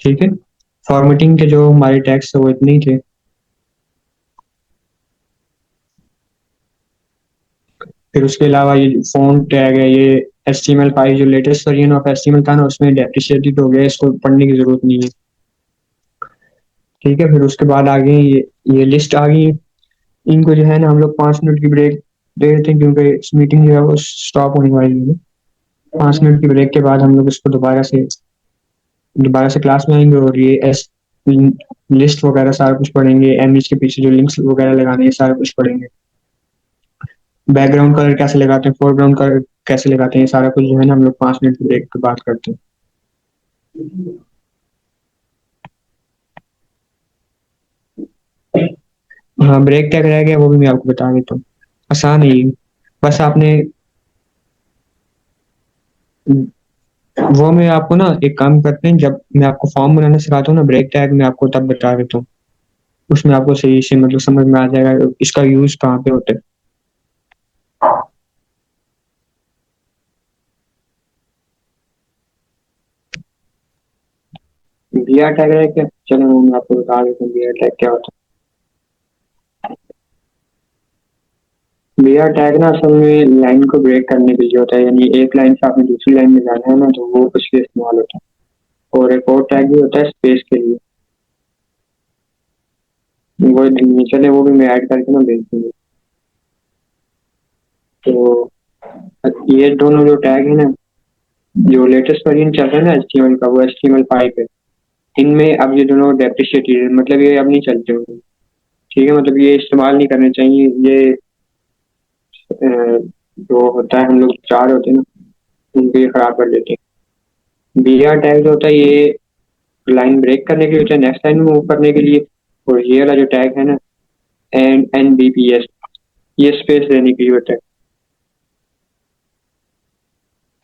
ठीक है। फॉर्मेटिंग के जो हमारे टैक्स थे वो इतने ही थे। फिर उसके अलावा ये फोन टैग है, ये HTML5 जो लेटेस्ट वर्जन ऑफ HTML था ना, उसमें डेप्रिशिएटेड हो गया, इसको पढ़ने की जरूरत नहीं है। ठीक है। फिर उसके बाद आगे ये लिस्ट आ गई। इनको जो है ना हम लोग 5 मिनट की ब्रेक दे देते हैं, क्योंकि इस मीटिंग जो है वो स्टॉप होने वाली है। 5 मिनट की ब्रेक के बाद हम लोग इसको दोबारा से क्लास में आएंगे, और ये लिस्ट वगैरह सारा कुछ पढ़ेंगे, एमएच के पीछे जो लिंक्स वगैरह लगाने हैं सारा कुछ पढ़ेंगे। बैकग्राउंड कलर कैसे लगाते हैं, फोरग्राउंड कलर कैसे लगाते हैं, सारा कुछ जो है ना हम लोग 5 मिनट की ब्रेक के बाद करते हैं। हाँ, ब्रेक टैग रह गया, वो भी मैं आपको बता देता हूँ। आसान है ये। बस आपने, वो मैं आपको ना एक काम करते हैं, जब मैं आपको फॉर्म बनाना सिखाता हूँ ना, ब्रेक टैग मैं आपको तब बता देता हूँ। उसमें आपको सही से मतलब समझ में आ जाएगा इसका यूज कहाँ पे होता है। बीआर टैग है क्या, चलो मैं आपको बता देता हूँ बीआर टैग क्या होता है। बीआर टैग ना असल में लाइन को ब्रेक करने के लिए होता है, यानी एक लाइन से आपने दूसरी लाइन में जाना है ना, तो वो उसके इस्तेमाल होता है। और एक और टैग भी होता है स्पेस के लिए, वो चले वो भी मैं ऐड करके ना भेज दूंगी। तो ये दोनों जो टैग है ना, जो लेटेस्ट वर्जन चल रहा है ना HTML का, वो HTML5 है। इनमें अब ये दोनों डेप्रिशिएटेड है, मतलब ये अब नहीं चलते होंगे। ठीक है, मतलब ये इस्तेमाल नहीं करने चाहिए ये। जो होता है, हम लोग चार होते हैं ना, उनको ये खराब कर देते हैं। बीआर टैग जो होता है, ये लाइन ब्रेक करने के लिए होता है, नेक्स्ट लाइन में मूव करने के लिए। और ये वाला जो टैग है ना, NBPS, ये स्पेस देने के लिए होता है।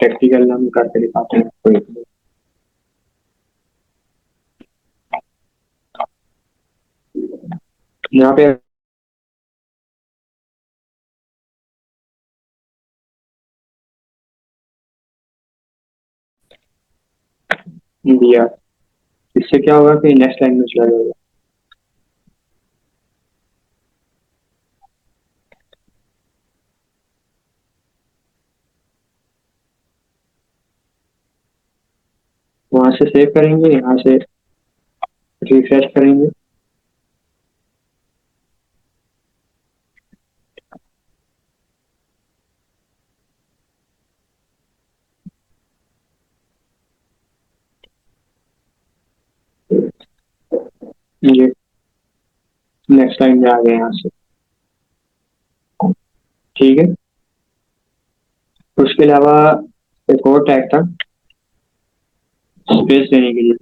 प्रैक्टिकल हम करके दिखाते हैं। यहाँ पे दिया, इससे क्या होगा कि नेक्स्ट लाइन में चला जाएगा। वहां से सेव करेंगे, यहाँ से रिफ्रेश करेंगे। ये नेक्स्ट लाइन में आ गए यहाँ से। ठीक है, उसके अलावा एक और टैग था स्पेस देने के लिए।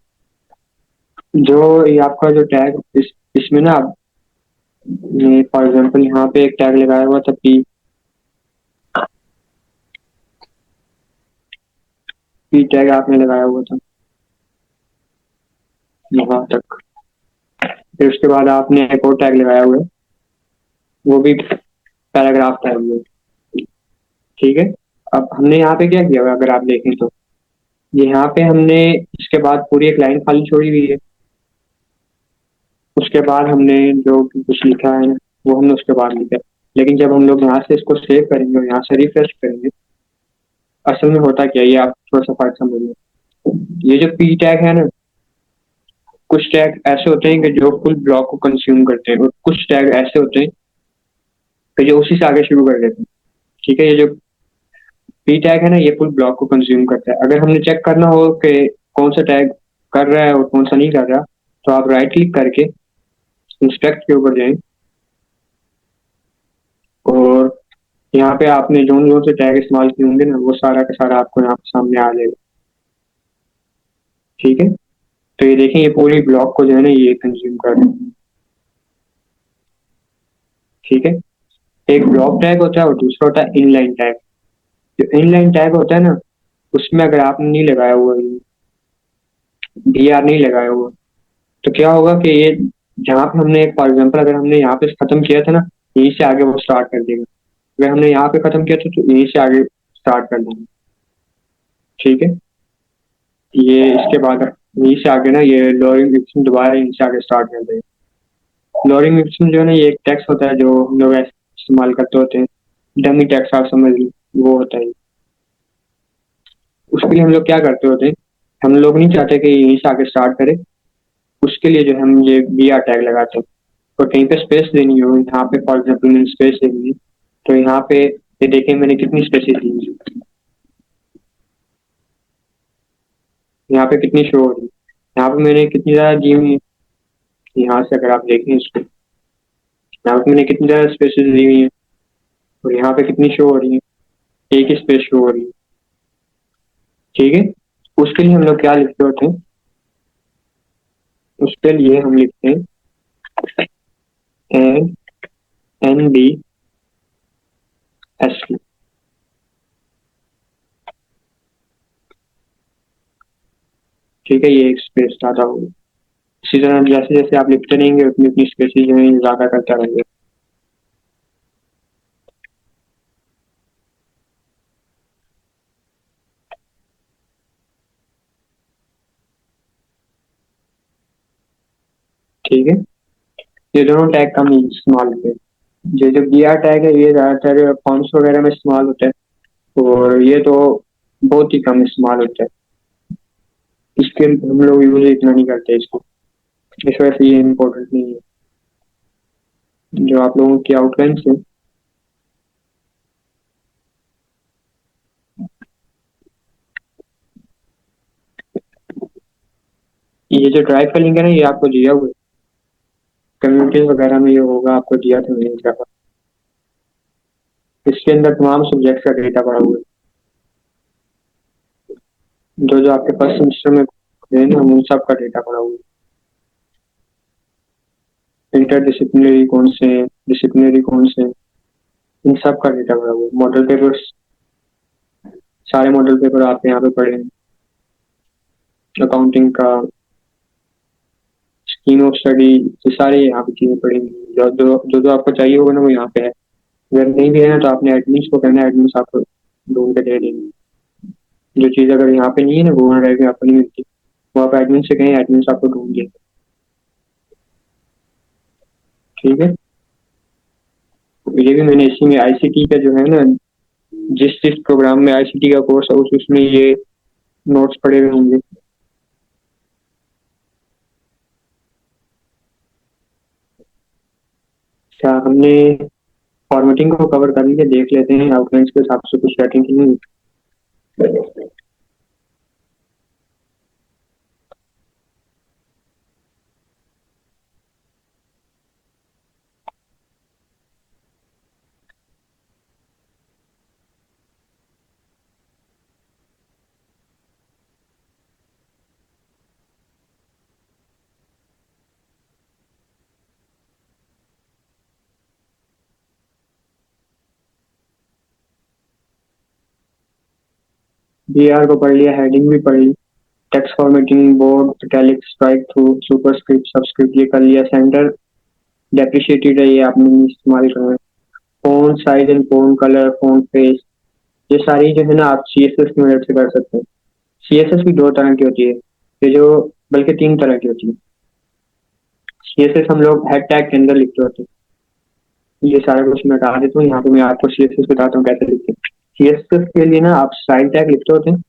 जो ये आपका जो टैग इसमें ना आप, फॉर एग्जांपल यहाँ पे एक टैग लगाया हुआ था पी टैग आपने लगाया हुआ था यहाँ तक। फिर उसके बाद आपने एक और टैग लगाया हुआ है, वो भी पैराग्राफ टैग है। ठीक है, अब हमने यहाँ पे क्या किया हुआ है, अगर आप देखें तो ये यहाँ पे हमने इसके बाद पूरी एक लाइन खाली छोड़ी हुई है। उसके बाद हमने जो कुछ लिखा है वो हमने उसके बाद लिखा है। लेकिन जब हम लोग यहाँ से इसको सेव करेंगे और यहाँ से रिफ्रेश करेंगे, असल में होता क्या है, ये आप थोड़ा सा फर्क समझिए। ये जो पी टैग है ना, कुछ टैग ऐसे होते हैं कि जो फुल ब्लॉक को कंज्यूम करते हैं, और कुछ टैग ऐसे होते हैं कि जो उसी से आगे शुरू कर देते हैं। ठीक है, ये जो पी टैग है ना, ये फुल ब्लॉक को कंज्यूम करता है। अगर हमने चेक करना हो कि कौन सा टैग कर रहा है और कौन सा नहीं कर रहा, तो आप राइट क्लिक करके इंस्पेक्ट के ऊपर जाएं, और यहाँ पे आपने जो जो से टैग इस्तेमाल किए होंगे ना, वो सारा का सारा आपको यहाँ पे सामने आ जाएगा। ठीक है, तो ये देखें, ये पूरी ब्लॉक को जो है ना ये कंज्यूम कर रहे हैं। ठीक है, एक ब्लॉक टैग होता है और दूसरा होता है इनलाइन टैग। जो इनलाइन टैग होता है ना, उसमें अगर आपने नहीं लगाया हुआ, डी आर नहीं लगाया हुआ, तो क्या होगा कि ये जहाँ पे हमने फॉर एग्जाम्पल अगर हमने यहाँ पे खत्म किया था ना, यहीं से आगे वो स्टार्ट कर देगा। अगर हमने यहाँ पे खत्म किया था तो यहीं से आगे स्टार्ट कर देंगे। ठीक है, ये इसके बाद यहीं से आगे ना ये लोअरिंग डिक्शन दोबारा यहीं से आगे स्टार्ट कर देगा। लोअरिंग डिक्शन जो है ना, ये एक टेक्स्ट होता है जो हम लोग ऐसे इस्तेमाल करते होते हैं, डमी टेक्स्ट आप समझ लीजिए, वो होता है। उसके लिए हम लोग क्या करते होते हैं, हम लोग नहीं चाहते कि यहीं से आगे स्टार्ट करे। उसके लिए जो है हम ये बी आर टैग लगाते हैं। तो कहीं पे स्पेस देनी हो, यहाँ पे फॉर एग्जाम्पल मैंने स्पेस देनी है, तो यहाँ पे ये देखें मैंने कितनी स्पेसेस दी हैं। यहाँ पे कितनी शो हो रही है, यहाँ पे मैंने कितनी ज़्यादा दी हुई है। यहाँ से अगर आप देखें इसको, यहाँ पे मैंने कितनी ज़्यादा स्पेसेस दी हुई हैं, और यहाँ पे कितनी शो हो रही है, एक ही स्पेस शो हो रही है। ठीक है, उसके लिए हम लोग क्या लिखते होते हैं, उसके लिए हम लिखते हैं N N B S T. ठीक है, ये एक स्पेस ज़्यादा होगी। इसी तरह जैसे जैसे आप लिखते रहेंगे उतनी उतनी स्पेसेस जो है ज़्यादा करता रहेंगे। ठीक है, ये दोनों टैग कम ही इस्तेमाल होते हैं। ये जो बी आर टैग है, ये ज़्यादातर फॉर्म्स वगैरह में इस्तेमाल होता है, और ये तो बहुत ही कम इस्तेमाल होता है। इसके हम लोग यूज इतना नहीं करते इसको, इस वजह से ये इम्पोर्टेंट नहीं है। जो आप लोगों की आउटलाइन है, ये जो ड्राइव का लिंक है ना, ये आपको दिया हुआ है कम्युनिटीज वगैरह में, ये होगा आपको दिया था मैंने इसका। इसके अंदर तमाम सब्जेक्ट का डेटा पड़ा हुआ है, जो जो आपके फर्स्ट सेमेस्टर में है ना, उन सब का डेटा पड़ा हुआ है। इंटर डिसिप्लिनरी कौन से हैं, डिसिप्लिनरी कौन से हैं, इन सब का डेटा पड़ा हुआ है। मॉडल पेपर्स, सारे मॉडल पेपर आपके यहाँ पे पड़े हैं। अकाउंटिंग का, स्कीम ऑफ स्टडी, ये सारे यहाँ पे चीजें पड़ी हुई हैं। जो जो आपको चाहिए होगा ना, वो यहाँ पे है। अगर नहीं भी है ना, तो आपने एडमिन्स को कहना है, एडमिन्स आपको ढूंढ के दे देंगे। जो चीज़ अगर यहाँ पे नहीं है ना, गूगल ड्राइव में आपको नहीं मिलती, वो आप एडमिन से कहें, एडमिन आपको ढूंढ देंगे। ठीक है, ये भी मैंने इसी में आईसीटी का जो है ना, जिस जिस प्रोग्राम में आईसीटी का कोर्स है उसमें ये नोट्स पड़े हुए होंगे। क्या हमने फॉर्मेटिंग को कवर कर लिया? देख लेते हैं आउटलाइंस के हिसाब से कुछ सेटिंग की नहीं। बीआर को पढ़ लिया, हेडिंग भी पढ़ ली, text formatting, bold, italic, strike through, superscript, subscript ये कर लिया। सेंटर डेप्रिशिएटेड है, ये आपने नहीं इस्तेमाल करना है। Phone size and phone colour, phone face, ये सारी जो है ना आप सीएसएस की मदद से कर सकते हैं। सीएसएस भी दो तरह की होती है, ये जो बल्कि तीन तरह की होती है। सीएसएस हम लोग हेड टैग के अंदर लिखते होते हैं। ये सारा कुछ मैं बता देता हूँ, यहाँ पे मैं आपको सीएसएस बताता हूँ कैसे लिखते हैं। सीएसएस के लिए ना आप स्टाइल टैग लिखते होते हैं,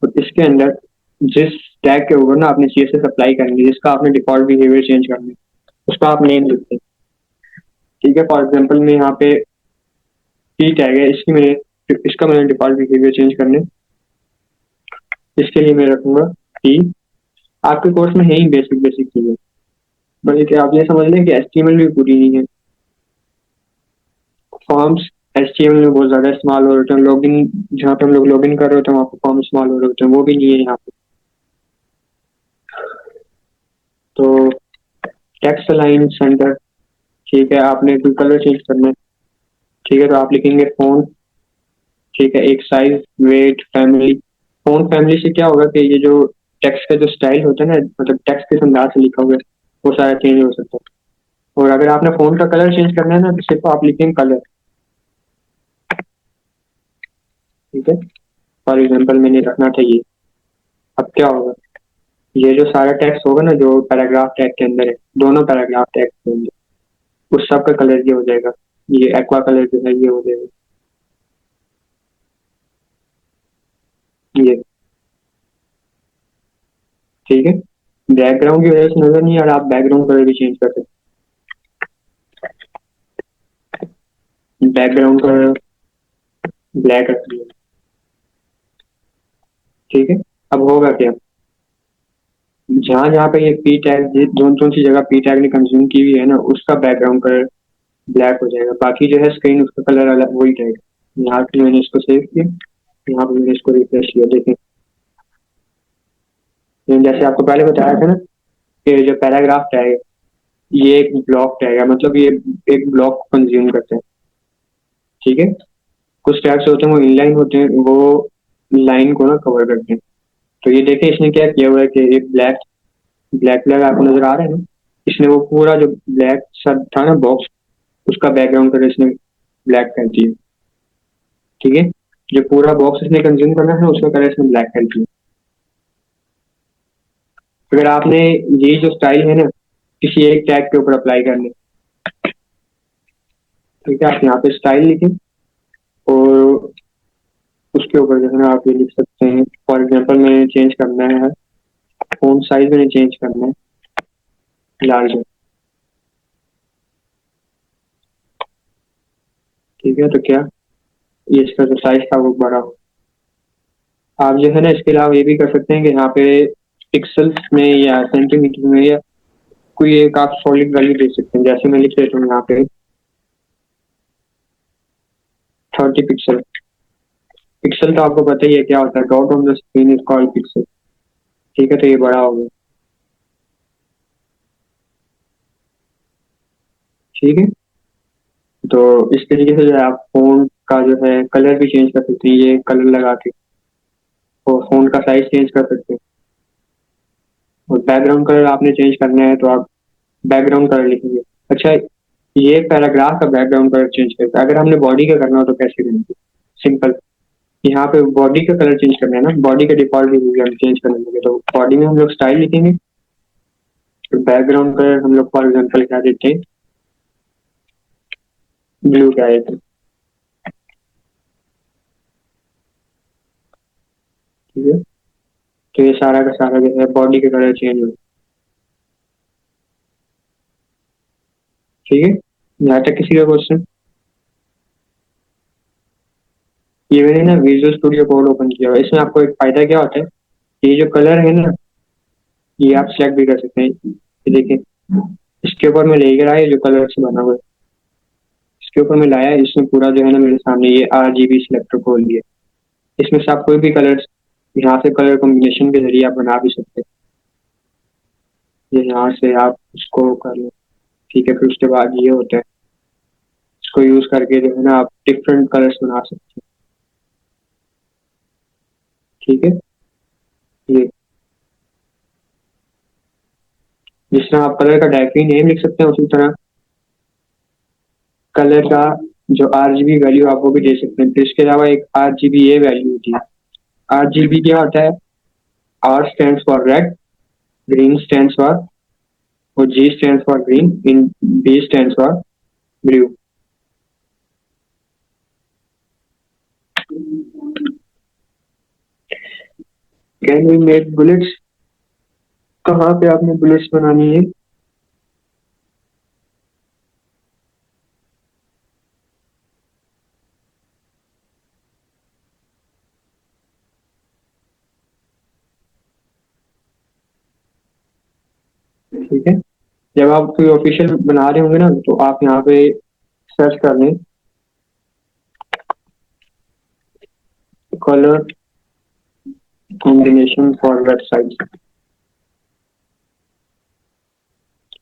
और इसके अंदर जिस टैग के ऊपर ना आपने सीएसएस अप्लाई करेंगे, जिसका आपने डिफॉल्ट बिहेवियर चेंज करना है, उसका आप नेम लिखते हैं। ठीक है, फॉर एग्जाम्पल मैं यहाँ पे पी टैग है, इसका मैंने डिफॉल्ट बिहेवियर चेंज करने, इसके लिए मैं रखूंगा पी। आपके कोर्स में है ही बेसिक बेसिक चीजें, बल्कि आप ये समझ लें कि एचटीएमएल भी पूरी नहीं है। फॉर्म्स एचटीएमएल में बहुत ज्यादा इस्तेमाल हो रहे हैं, लॉगिन जहाँ पे हम लोग लॉगिन कर रहे होते हैं वहाँ पे फॉर्म इस्तेमाल हो रहे होते हैं, वो भी नहीं है यहाँ पे। तो टेक्स्ट अलाइन सेंटर, ठीक है, आपने कोई कलर चेंज करना है, ठीक है, तो आप लिखेंगे फोन, ठीक है, एक size, weight, family. Phone family से क्या होगा कि ये जो टेक्स्ट का जो स्टाइल होता है ना, मतलब टेक्स्ट किस अंदाज से लिखा हुआ है, वो सारा चेंज हो सकता है। और अगर आपने फोन का कलर चेंज करना है ना, तो सिर्फ आप लिखेंगे कलर, ठीक है। फॉर एग्जाम्पल मैंने रखना था ये, अब क्या होगा, ये जो सारा टेक्स्ट होगा ना जो पैराग्राफ टैग के अंदर है, दोनों पैराग्राफ टैग के अंदर, उस सब का कलर ये हो जाएगा, ये एक्वा कलर जो है ये हो जाएगा, ये, ठीक है। बैकग्राउंड की वजह से नजर नहीं आ रहा, आप बैकग्राउंड कलर भी चेंज कर सकते हैं। बैकग्राउंड कलर ब्लैक रख दिया, ठीक है। अब होगा क्या, जहां जहां पे ये पी टैग, जोन जोन सी जगह पी टैग ने कंज्यूम की हुई है ना, उसका बैकग्राउंड कलर ब्लैक हो जाएगा, बाकी जो है स्क्रीन उसका कलर अलग वही रहेगा। यहाँ पे मैंने इसको सेव किया, यहाँ पे मैंने इसको रिफ्रेश किया, देखें। जैसे आपको पहले बताया था ना कि जो पैराग्राफ टैग है, ये एक ब्लॉक टैग है, मतलब ये एक ब्लॉक को कंज्यूम करते हैं, ठीक है। कुछ टैग्स होते हैं वो इनलाइन होते हैं, वो लाइन को ना कवर करते हैं। तो ये देखें इसने क्या किया हुआ है कि एक ब्लैक ब्लैक ब्लैक आपको नजर आ रहा है ना, इसने वो पूरा जो ब्लैक सा था ना बॉक्स, उसका बैकग्राउंड कलर इसने ब्लैक कर दिया, ठीक है। जो पूरा बॉक्स इसने कंज्यूम करना है उसका कलर इसने ब्लैक कर दिया। अगर आपने ये जो स्टाइल है ना किसी एक टैग के ऊपर अप्लाई करने, ठीक है, आप यहाँ पे स्टाइल लिखें, और उसके ऊपर जो है ना आप ये लिख सकते हैं, फॉर एग्जांपल मैंने चेंज करना है, फॉन्ट साइज मैंने चेंज करना है लार्ज, ठीक है। तो क्या ये इसका जो साइज था वो बड़ा हो। आप जो है ना इसके अलावा ये भी कर सकते हैं कि यहाँ पे पिक्सल्स में या सेंटीमीटर में या कोई एक आप सॉलिड वैल्यू दे सकते हैं, जैसे मैं लिख देता हूँ यहाँ पे 30 पिक्सल। पिक्सल तो आपको पता ही है क्या होता है, dot on the screen is called pixel, ठीक है। तो ये बड़ा हो गया, ठीक है। तो इस तरीके से जो है आप फोन का जो है कलर भी चेंज कर सकते हैं, ये कलर लगा के, और फोन का साइज चेंज कर सकते हैं। और बैकग्राउंड कलर आपने चेंज करना है तो आप बैकग्राउंड कलर लिखेंगे। अच्छा, ये पैराग्राफ का बैकग्राउंड कलर चेंज करता है, अगर हमने बॉडी का करना हो तो कैसे करेंगे? सिंपल, यहाँ पे बॉडी का कलर चेंज करना है ना, बॉडी का डिफॉल्ट भी हम चेंज करने लगे, तो बॉडी में हम लोग स्टाइल लिखेंगे, तो बैकग्राउंड कलर हम लोग फॉर एग्जाम्पल क्या देते हैं, ब्लू क्या देते हैं, ठीक है। तो ये सारा का सारा जो है बॉडी का कलर चेंज हो, ठीक है। यहाँ तक किसी का क्वेश्चन? ये मैंने ना विजुअल स्टूडियो कोड ओपन किया हुआ है। इसमें आपको एक फायदा क्या होता है, ये जो कलर है ना, ये आप सिलेक्ट भी कर सकते हैं। ये देखिए, इसके ऊपर मैं लेकर आया जो कलर से बना हुआ है, इसके ऊपर मैं लाया, इसमें पूरा जो है ना मेरे सामने ये RGB सिलेक्टर खोल दिया। इसमें से आप कोई भी कलर, यहाँ से कलर कॉम्बिनेशन के जरिए आप बना भी सकते हैं। ये यहाँ से आप उसको कर लो, ठीक है। फिर उसके बाद ये होता है, इसको यूज करके जो है ना आप डिफरेंट कलर्स बना सकते हैं, ठीक है। ये जिस तरह आप कलर का डायरेक्टली नेम लिख सकते हैं, उसी तरह कलर का जो RGB वैल्यू आप वो भी दे सकते हैं। फिर इसके अलावा एक RGBA वैल्यू होती है। RGB क्या होता है? R stands for red, green stands for, और G stands for green, in B stands for blue। Can we make bullets? कहाँ पे आपने बुलेट्स बनानी है? ठीक है, जब आप कोई ऑफिशियल बना रहे होंगे ना, तो आप यहाँ पे सर्च कर लें कलर कॉम्बिनेशन फॉर वेबसाइट।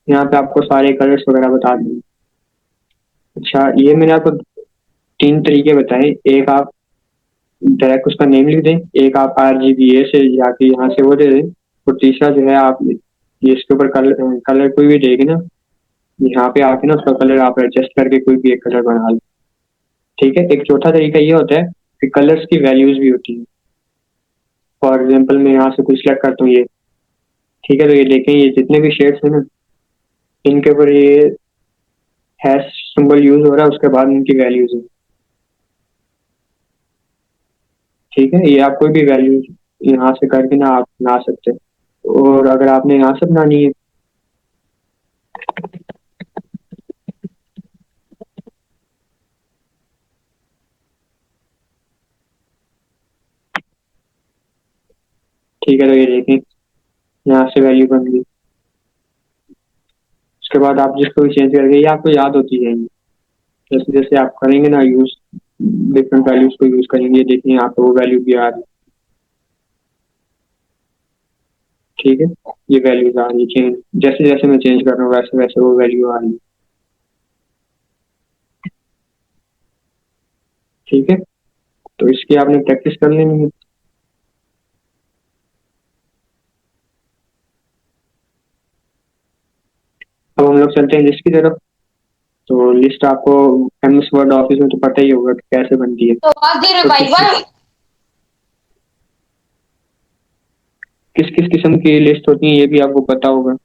यहाँ पे आपको सारे कलर्स वगैरह बता देंगे। अच्छा, ये मैंने आपको तीन तरीके बताए। एक आप डायरेक्ट उसका नेम लिख दें, एक आप RGBA से जाके यहाँ से वो दे दें, और तीसरा जो है आप ये इसके ऊपर कलर कलर कोई भी देगी ना, यहाँ पे आके ना उसका कलर आप एडजस्ट करके कोई भी एक कलर बना लो, ठीक है। एक चौथा तरीका ये होता है कि कलर्स की वैल्यूज भी होती है। फॉर एग्जाम्पल मैं यहाँ से कुछ सिलेक्ट करता हूँ, ये ठीक है, तो ये देखें, ये जितने भी शेड्स हैं ना, इनके ऊपर ये हैश सिंबल यूज हो रहा है, उसके बाद इनकी वैल्यूज है, ठीक है। ये आप कोई भी वैल्यू यहाँ से करके ना आप बना सकते हैं। और अगर आपने यहाँ से बनानी है, ठीक है, तो ये देखें यहाँ से वैल्यू बन गई। उसके बाद आप जिसको भी चेंज करेंगे, ये आपको याद होती जाएंगी। जैसे जैसे आप करेंगे ना यूज, डिफरेंट वैल्यूज को यूज करेंगे, देखिए यहाँ पे वो वैल्यू भी आ रही है, ठीक है। ये वैल्यूज आ रही है चेंज, जैसे जैसे मैं चेंज कर रहा हूँ वैसे वैसे वो वैल्यू आ रही है, ठीक है। तो इसकी आपने प्रैक्टिस कर लेनी है। अब हम लोग चलते हैं लिस्ट की तरफ। तो लिस्ट आपको MS वर्ड ऑफिस में तो पता ही होगा कि कैसे बनती है। तो किस किस किस्म की लिस्ट होती है ये भी आपको पता होगा।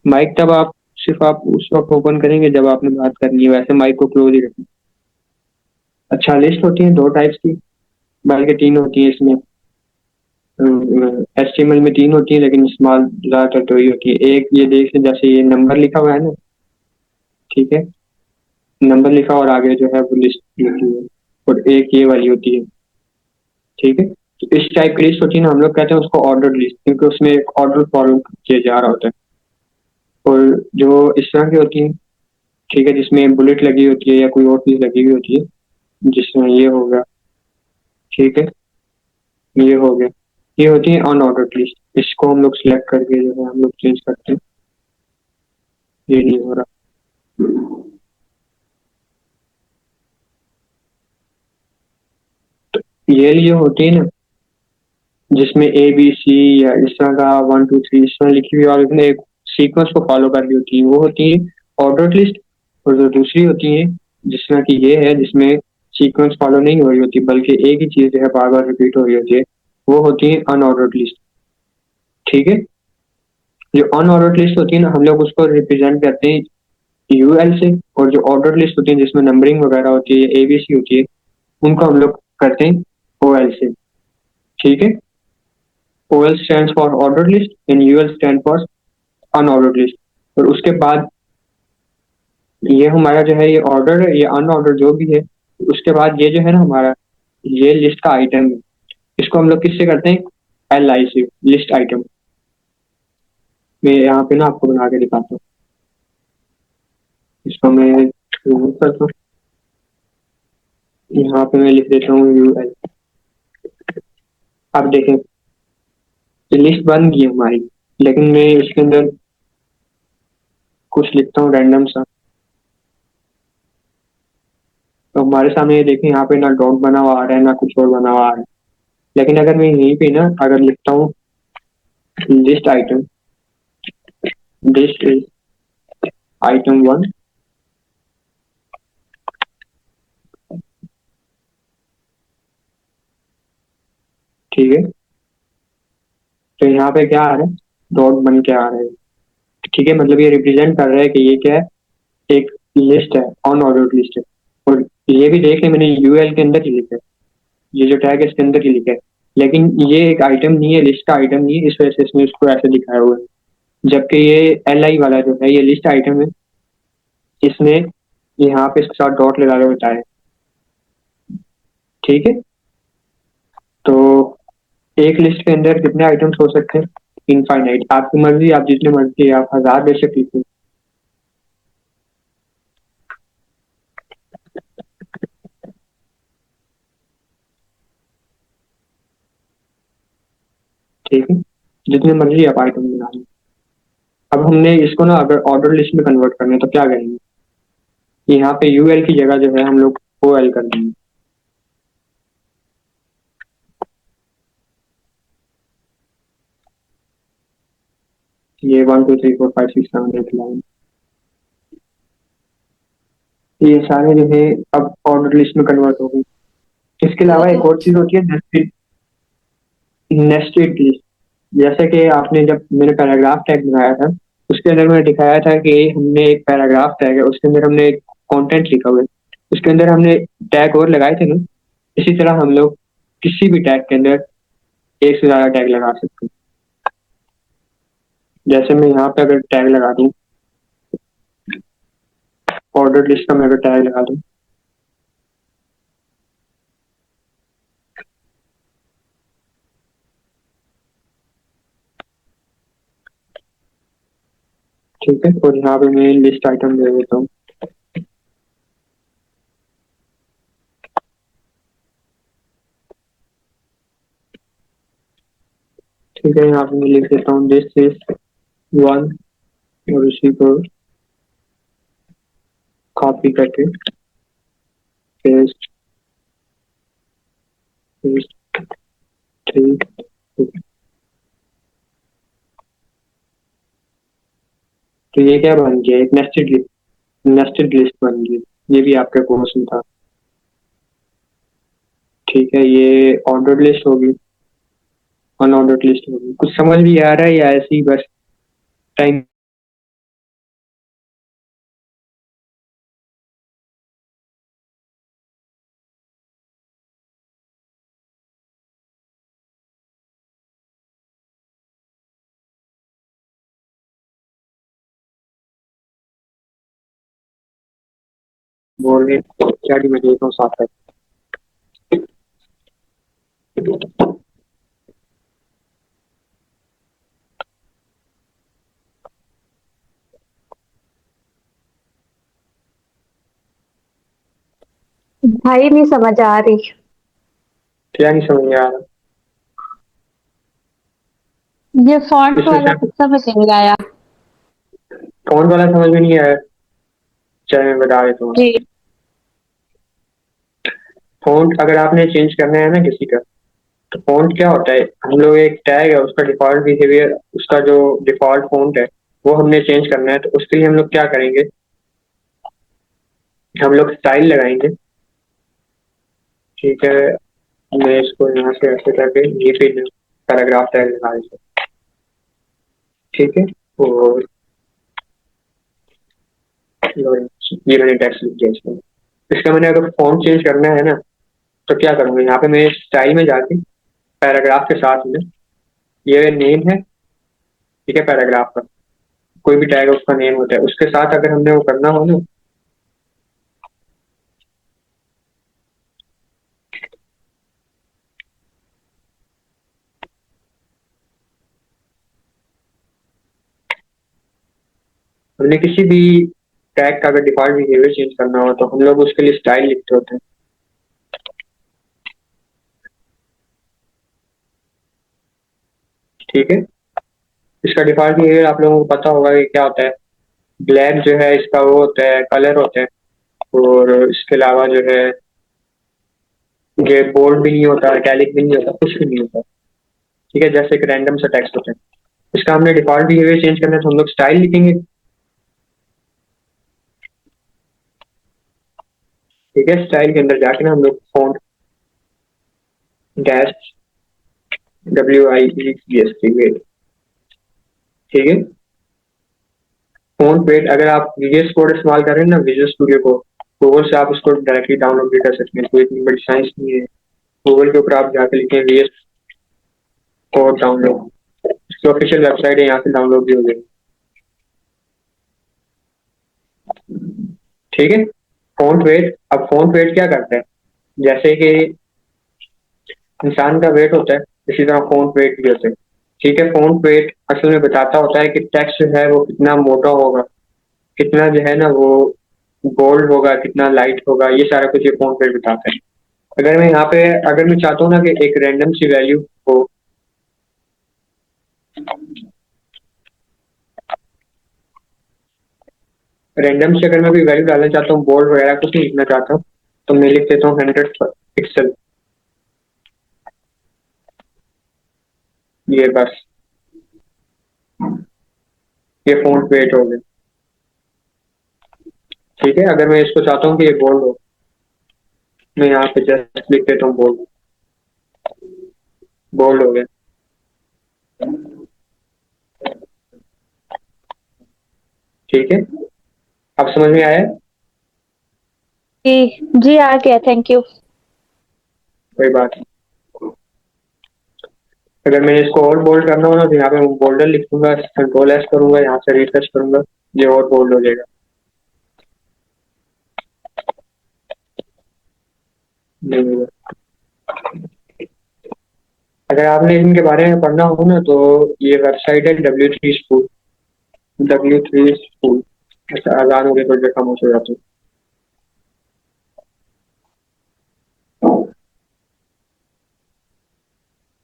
माइक तब आप सिर्फ आप उस वक्त ओपन करेंगे जब आपने बात करनी है, वैसे माइक को क्लोज ही रखें। अच्छा, लिस्ट होती है दो टाइप्स की, बल्कि तीन होती है इसमें। HTML में तीन होती है, लेकिन इस्तेमाल ज्यादातर दो ही होती है। एक ये देख लें, जैसे ये नंबर लिखा हुआ है ना, ठीक है, नंबर लिखा और आगे जो है वो लिस्ट लिखी है, और एक ये वाली होती है, ठीक है। तो इस टाइप की लिस्ट होती है ना, हम लोग कहते हैं उसको ऑर्डर लिस्ट, क्योंकि उसमें एक ऑर्डर फॉलो किया जा रहा होता है। और जो इस तरह की होती है, ठीक है, जिसमें बुलेट लगी होती है या कोई और चीज लगी हुई होती है, जिसमें ये होगा, ठीक है, ये हो गया, ये होती है अनऑर्डर्ड लिस्ट। इसको हम लोग सिलेक्ट करके जो है हम लोग चेंज करते हैं। ये नहीं हो रहा। ये लिए होती है ना, जिसमें ABC या इस तरह का 1 2 3 इस तरह लिखी हुई, और इसमें एक सीक्वेंस को फॉलो कर रही होती है, वो होती है ऑर्डर्ड लिस्ट। और जो दूसरी होती है, जिस तरह की ये है, जिसमें सीक्वेंस फॉलो नहीं हो रही होती, बल्कि एक ही चीज जो है बार बार रिपीट हो रही होती है, वो होती है अनऑर्डर्ड लिस्ट, ठीक है। जो अनऑर्डर्ड लिस्ट होती है ना, हम लोग उसको रिप्रेजेंट करते हैं UL से, और जो ऑर्डर्ड लिस्ट होती है जिसमें नंबरिंग वगैरह होती है, ABC होती है, उनको हम लोग करते हैं OL से, ठीक है। OL stands for ordered list and UL stand for unordered list. और उसके बाद ये हमारा जो है ये ऑर्डर ये अनऑर्डर जो भी है, उसके बाद ये जो है ना हमारा ये लिस्ट का आइटम है, इसको हम लोग किससे करते हैं, एल आई से, लिस्ट आइटम। मैं यहाँ पे ना आपको बना के दिखाता हूँ, इसको मैं रिमूव करता हूँ। यहाँ पे मैं लिख देता हूँ यू एल। अब देखें ये लिस्ट बन गई है हमारी, लेकिन मैं इसके अंदर कुछ लिखता हूँ रैंडम सा। तो हमारे सामने ये देखें यहाँ पे ना डॉट बना हुआ आ रहा है ना कुछ और बना हुआ आ रहा है। लेकिन अगर मैं यहीं पे ना अगर लिखता हूँ list item, list is item one, ठीक है, तो यहाँ पे क्या आ रहा है, डॉट बन के आ रहा है। ठीक है, मतलब ये रिप्रेजेंट कर रहा है कि ये क्या है, एक लिस्ट है, अनऑर्डर्ड लिस्ट है। और ये भी देख लें मैंने यूएल के अंदर ही लिखा है, ये जो टैग है इसके अंदर ही लिखा है, लेकिन ये एक आइटम नहीं है, लिस्ट का आइटम नहीं है, इस वजह से इसमें इसको ऐसे दिखाया हुआ है। जबकि ये एल आई वाला जो है ये लिस्ट आइटम है, इसने यहाँ पे इसके साथ डॉट लगा के बताया है। ठीक है, तो एक लिस्ट के अंदर कितने आइटम्स हो सकते हैं, इनफाइनाइट, आपकी मर्जी, आप जितने मर्जी आप 1000 बेशक लिखें। ठीक है, जितने मर्जी आप आइटम बना लें। अब हमने इसको ना अगर ऑर्डर लिस्ट में कन्वर्ट करना है तो क्या करेंगे, यहाँ पे यूएल की जगह जो है हम लोग ओ एल कर देंगे। ये 1 2 3 4 5 6 7 8 9, ये सारे जो है अब ऑर्डर लिस्ट में कन्वर्ट हो गए। इसके अलावा एक और चीज होती है नेस्टेड, नेस्टेड लिस्ट। जैसे कि आपने जब मैंने पैराग्राफ टैग बनाया था, उसके अंदर मैंने दिखाया था कि हमने एक पैराग्राफ टैग है, उसके अंदर हमने एक कंटेंट लिखा हुआ है, उसके अंदर हमने टैग और लगाए थे ना। इसी तरह हम लोग किसी भी टैग के अंदर एक से ज्यादा टैग लगा सकते हैं। जैसे मैं यहाँ पे अगर टैग लगा दूँ, ऑर्डर लिस्ट का मैं अगर टैग लगा दूँ, ठीक है, और यहाँ पे मैं लिस्ट आइटम दे देता हूँ। ठीक है, यहाँ पे मैं लिख देता हूँ दिस इज वन, और इसी को कॉपी करके पेस्ट, पेस्ट थ्री। तो ये क्या बन गया, एक नेस्टेड लिस्ट, नेस्टेड लिस्ट बन गई। ये भी आपका क्वेश्चन था। ठीक है, ये ऑर्डर्ड लिस्ट होगी, अनऑर्डर्ड लिस्ट होगी। कुछ समझ भी आ रहा है या ऐसे ही बस टाइम। बोल रहे क्या मैं देखता हूँ साथ तक। भाई नहीं समझ आ रही। क्या नहीं समझ में आ रहा, ये फॉन्ट इसमें वाला क्या कुछ समझ नहीं आया। फोन वाला समझ में नहीं आया, चलो मैं बता देता हूँ। जी। फोन अगर आपने चेंज करना है ना किसी का, तो फॉन्ट क्या होता है, हम लोग एक टैग है उसका डिफॉल्ट बिहेवियर, उसका जो डिफॉल्ट फॉन्ट है वो हमने चेंज करना है। तो उसके लिए हम लोग क्या करेंगे, हम लोग स्टाइल लगाएंगे। ठीक है, मैं इसको यहाँ से ऐसे करके ये फिर पैराग्राफ टैग लगा देंगे। ठीक है, और ये मैंने टेक्स्ट लिख दिया इसमें। इसका मैंने अगर फॉन्ट चेंज करना है ना, तो क्या करूँगा, यहाँ पे मैं स्टाइल में जाके पैराग्राफ के साथ में ये नेम है, ठीक है पैराग्राफ का, कोई भी टैग उसका नेम होता है, उसके साथ अगर हमने वो करना हो ना, हमने किसी भी टैग का अगर डिफॉल्ट बिहेवियर चेंज करना हो तो हम लोग उसके लिए स्टाइल लिखते होते हैं। ठीक है, इसका डिफॉल्ट बिहेवियर आप लोगों को पता होगा कि क्या होता है। ब्लैक जो है इसका वो होता है, कलर होता है। और इसके अलावा जो है ये बोल्ड भी नहीं होता, इटैलिक भी नहीं होता, कुछ भी नहीं होता। ठीक है, जैसे एक रैंडम सा टेक्स्ट होता है। इसका हमने डिफॉल्ट बिहेवियर चेंज करना है तो हम लोग स्टाइल लिखेंगे। ठीक है, स्टाइल के अंदर जाके ना हम लोग फॉन्ट डैश WIEST वेट। ठीक है, फॉन्ट वेट अगर आप VS कोड इस्तेमाल कर रहे हैं ना, विजुअल स्टूडियो को, गूगल से आप उसको डायरेक्टली डाउनलोड भी कर सकते हैं, कोई इतनी बड़ी साइंस नहीं है। गूगल के ऊपर आप जाके लिखें VS कोड डाउनलोड, इसकी ऑफिशियल वेबसाइट है, यहाँ से डाउनलोड भी हो जाएगी। ठीक है, फॉन्ट वेट, अब फॉन्ट वेट क्या करता है, जैसे कि इंसान का वेट होता है, इसी तरह फॉन्ट वेट भी होता है। ठीक है, फॉन्ट वेट असल में बताता होता है कि टेक्स्ट जो है वो कितना मोटा होगा, कितना जो है ना वो बोल्ड होगा, कितना लाइट होगा, ये सारा कुछ ये फॉन्ट वेट बताता है। अगर मैं यहाँ पे, अगर मैं चाहता हूँ ना कि एक रैंडम सी वैल्यू हो, रैंडम से अगर मैं कोई वैल्यू डालना चाहता हूँ, बोल्ड वगैरह कुछ नहीं लिखना चाहता हूँ, तो मैं लिख देता हूँ 100 पिक्सल। ये बस, ये फॉन्ट वेट हो गया। ठीक है, अगर मैं इसको चाहता हूँ कि ये बोल्ड हो, मैं यहाँ पे जस्ट लिख देता हूँ बोल्ड, बोल्ड हो गया। ठीक है, अब समझ में आया? जी जी आ गया, थैंक यू। कोई बात नहीं। अगर मैंने इसको और बोल्ड करना हो ना तो यहाँ पे बोल्डर लिख दूंगा, कंट्रोल S करूंगा, यहाँ से रिफ्रेश करूंगा, ये और बोल्ड हो जाएगा। नहीं होगा। अगर आपने इनके बारे में पढ़ना हो ना तो ये वेबसाइट है W3 स्कूल, W3 स्कूल। अच्छा, आजान हो गए, थोड़ी देर खामोश हो जाते हैं।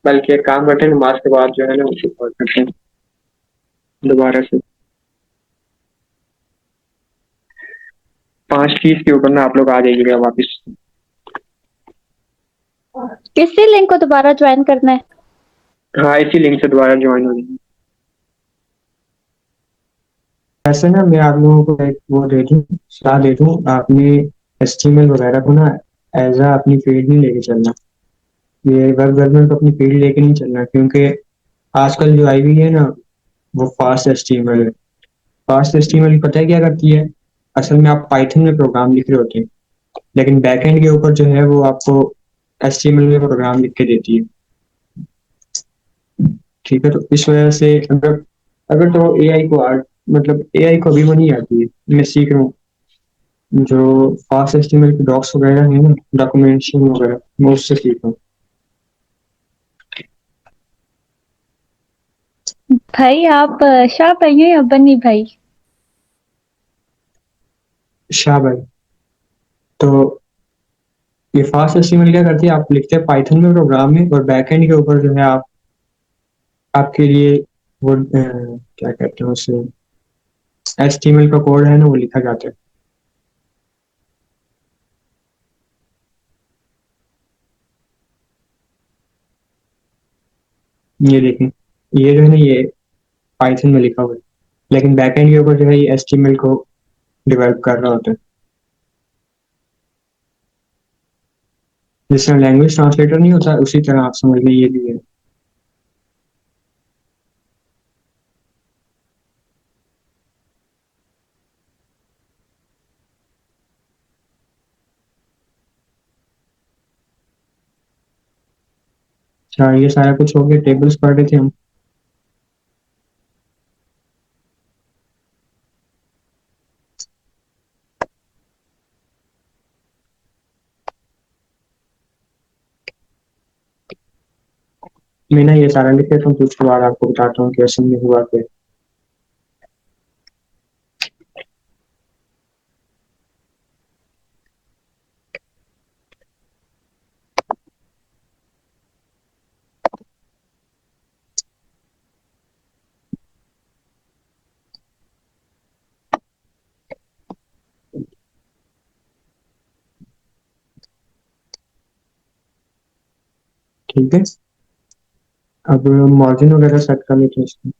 बल्कि एक काम करते हैं, नमाज के बाद जो है ना उसे कॉल करते हैं दोबारा से। 5 चीज के ऊपर ना आप लोग आ जाइएगा वापस। किसी लिंक को दोबारा ज्वाइन करना है? हाँ, इसी लिंक से दोबारा ज्वाइन हो जाइए। ऐसे ना मैं आप लोगों को एक वो दे दूँ, सलाह दे दूँ, आपने HTML वगैरह को ना एज अ अपनी फील्ड नहीं लेके चलना। ये वेब डेवलपमेंट को अपनी फील्ड लेके नहीं चलना, क्योंकि आजकल जो आई हुई है ना वो फास्ट HTML है। फास्ट HTML पता है क्या करती है? असल में आप पाइथन में प्रोग्राम लिख रहे होते हैं, लेकिन बैकएंड के ऊपर जो है वो आपको HTML में प्रोग्राम लिख के देती है। ठीक है, तो इस वजह से अगर अगर तो AI को मतलब AI को अभी वो नहीं आती है, मैं सीख रहा हूँ। जो फास्ट HTML की डॉक्स वगैरह है ना, डॉक्यूमेंटेशन वगैरह, मैं उससे सीख रहा हूँ। भाई आप शाह भाई हैं या बन्नी भाई? शाह भाई। तो ये फास्ट HTML क्या करती है, आप लिखते हैं पाइथन में प्रोग्राम में, और बैकएंड के ऊपर जो है आप आपके लिए वो क्या कहते हैं उसे, HTML का कोड है ना वो लिखा जाता है। ये देखें, ये जो है ना ये पाइथन में लिखा हुआ है, लेकिन बैकएंड के ऊपर जो है ये HTML को डेवलप कर रहा होता है। जिस तरह लैंग्वेज ट्रांसलेटर नहीं होता, उसी तरह आप समझ लें ये भी है। अच्छा, ये सारा कुछ हो गया, टेबल्स पढ़ रहे थे हम। मैं ना ये सारा लिख देता हूँ, तो उसके बाद आपको बताता हूँ कि असल में हुआ क्या। ठीक है, अब मार्जिन वगैरह सेट कर लेते हैं इसका।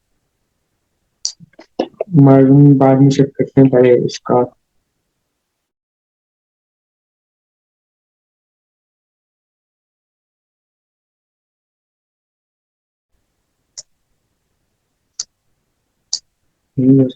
मार्जिन बाद में सेट करते हैं, पहले इसका। हम्म,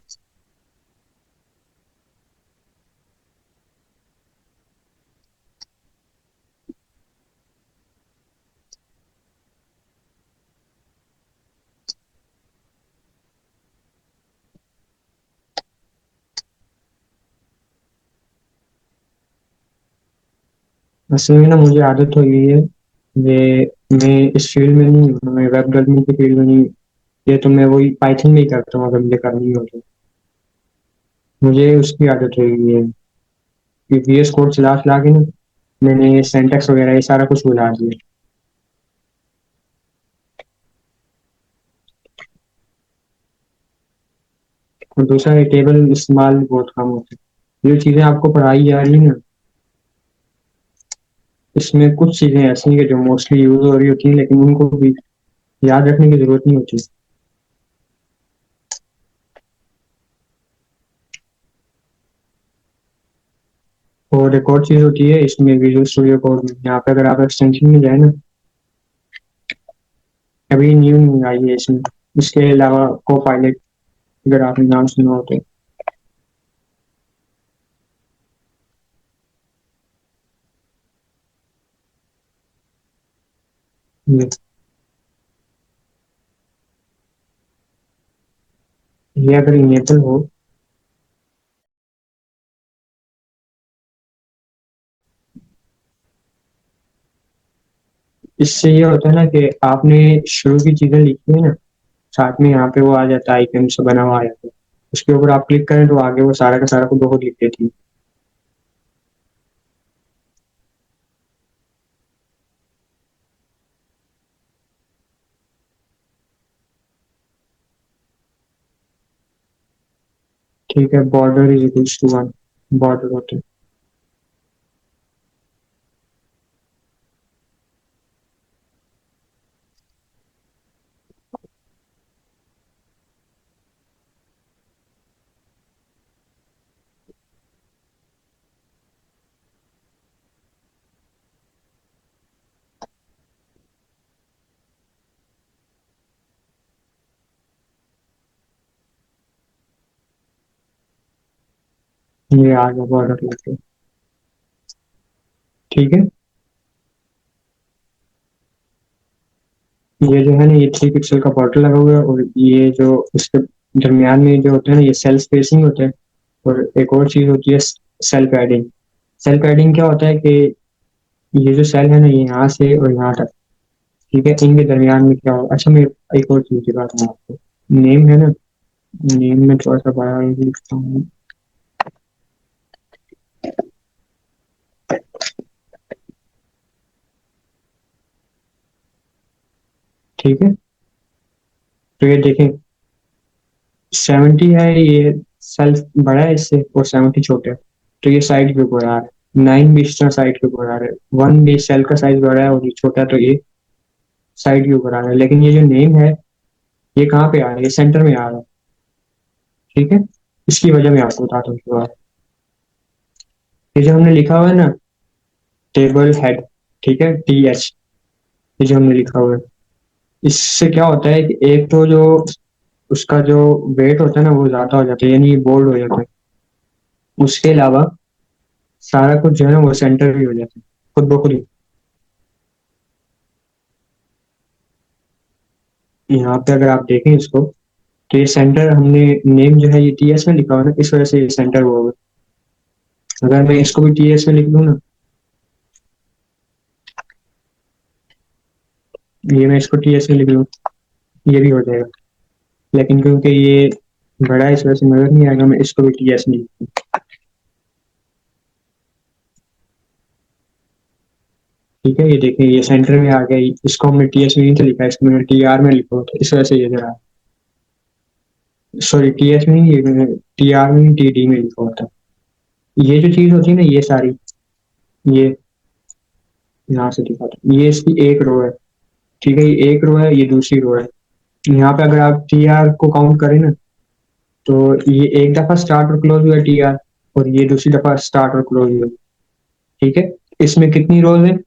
असल में ना मुझे आदत हो गई है, ये मैं इस फील्ड में नहीं हूँ, मैं वेब डेवलपमेंट की फील्ड में नहीं हूँ। ये तो मैं वही पाइथन में ही करता हूँ, अगर मुझे करनी हो तो। मुझे उसकी आदत हो गई है कि VS कोड चला चला के ना मैंने सिंटैक्स वगैरह ये सारा कुछ भुला दिया। और दूसरा ये टेबल इस्तेमाल बहुत कम होता है। जो चीज़ें आपको पढ़ाई जा रही है ना, इसमें कुछ चीज़ें ऐसी हैं जो मोस्टली यूज हो रही होती हैं, लेकिन उनको भी याद रखने की जरूरत नहीं होती। और एक और चीज़ होती है इसमें विजुअल स्टूडियो कोड में, यहाँ पे अगर आप एक्सटेंशन में जाए ना, अभी न्यू नहीं आई है इसमें। इसके अलावा को पायलट, अगर आपने नाम सुना हो तो। ये ये अगर इनेबल हो, इससे ये होता है ना कि आपने शुरू की चीजें लिखी है ना, साथ में यहाँ पे वो आ जाता है, आइकन से बना हुआ आ जाता है। उसके ऊपर आप क्लिक करें तो आगे वो सारा का सारा को बहुत लिख देती है। ठीक है, border is equals to one, border होते हैं। ये आ गया बॉर्डर लेके। ठीक है, ये जो है ना, ये 3 पिक्सल का बॉर्डर लगा हुआ है, और ये जो इसके दरमियान में जो होते हैं ना, ये सेल स्पेसिंग होते हैं। और एक और चीज होती है सेल पैडिंग। सेल पैडिंग क्या होता है कि ये जो सेल है ना, ये यहाँ से और यहाँ तक, ठीक है, इनके दरमियान में क्या होगा। अच्छा, मैं एक और चीज की बात मैं आपको, नेम है ना, नेम में थोड़ा सा बड़ा लिखता हूँ। ठीक है, तो ये देखें, 70 है ये, सेल बड़ा है इससे और 70 छोटा है, तो ये साइड के ऊपर आ रहा है। 9 भी इस तरह साइड के ऊपर आ रहा है। 1 भी सेल का साइज बड़ा है और ये छोटा है, तो ये साइड के ऊपर आ रहा है। लेकिन ये जो नेम है, ये कहाँ पे आ रहा है, ये सेंटर में आ रहा है। ठीक है, इसकी वजह मैं आपको बताता हूँ उसके बाद। ये जो हमने लिखा हुआ है ना, टेबल हेड, ठीक है, TH, ये जो हमने लिखा हुआ है, इससे क्या होता है कि एक तो जो उसका जो वेट होता है ना, वो ज्यादा हो जाता है, यानी बोल्ड हो जाता है। उसके अलावा सारा कुछ जो है ना, वो सेंटर भी हो जाता है खुद ब खुद ही। यहाँ पे अगर आप देखें इसको, तो ये सेंटर हमने, नेम जो है ये TS में लिखा हुआ है ना, इस वजह से ये सेंटर हुआ होगा। अगर मैं इसको भी TS में लिख दूँ ना, ये मैं इसको टी एस में लिख लूँ, ये भी हो जाएगा। लेकिन क्योंकि ये बड़ा है इस वजह से नजर नहीं आएगा, मैं इसको भी टी एस में लिख दूँ। ठीक है, ये देखिए ये सेंटर में आ गया। इसको हमने टी एस में नहीं तो लिखा, इसको मैंने टी आर में लिखा होता, इस वजह से ये जरा, सॉरी टी एस में नहीं, ये मैंने टी आर में टी डी में लिखा होता। ये जो चीज होती है ना, ये सारी, ये यहाँ से दिखा था, ये इसकी एक रो है। ठीक है, ये एक रो है, ये दूसरी रो है। यहाँ पे अगर आप टी आर को काउंट करें ना, तो ये एक दफा स्टार्ट और क्लोज हुआ टी आर, और ये दूसरी दफा स्टार्ट और क्लोज हुआ। ठीक है, इसमें कितनी रोज है?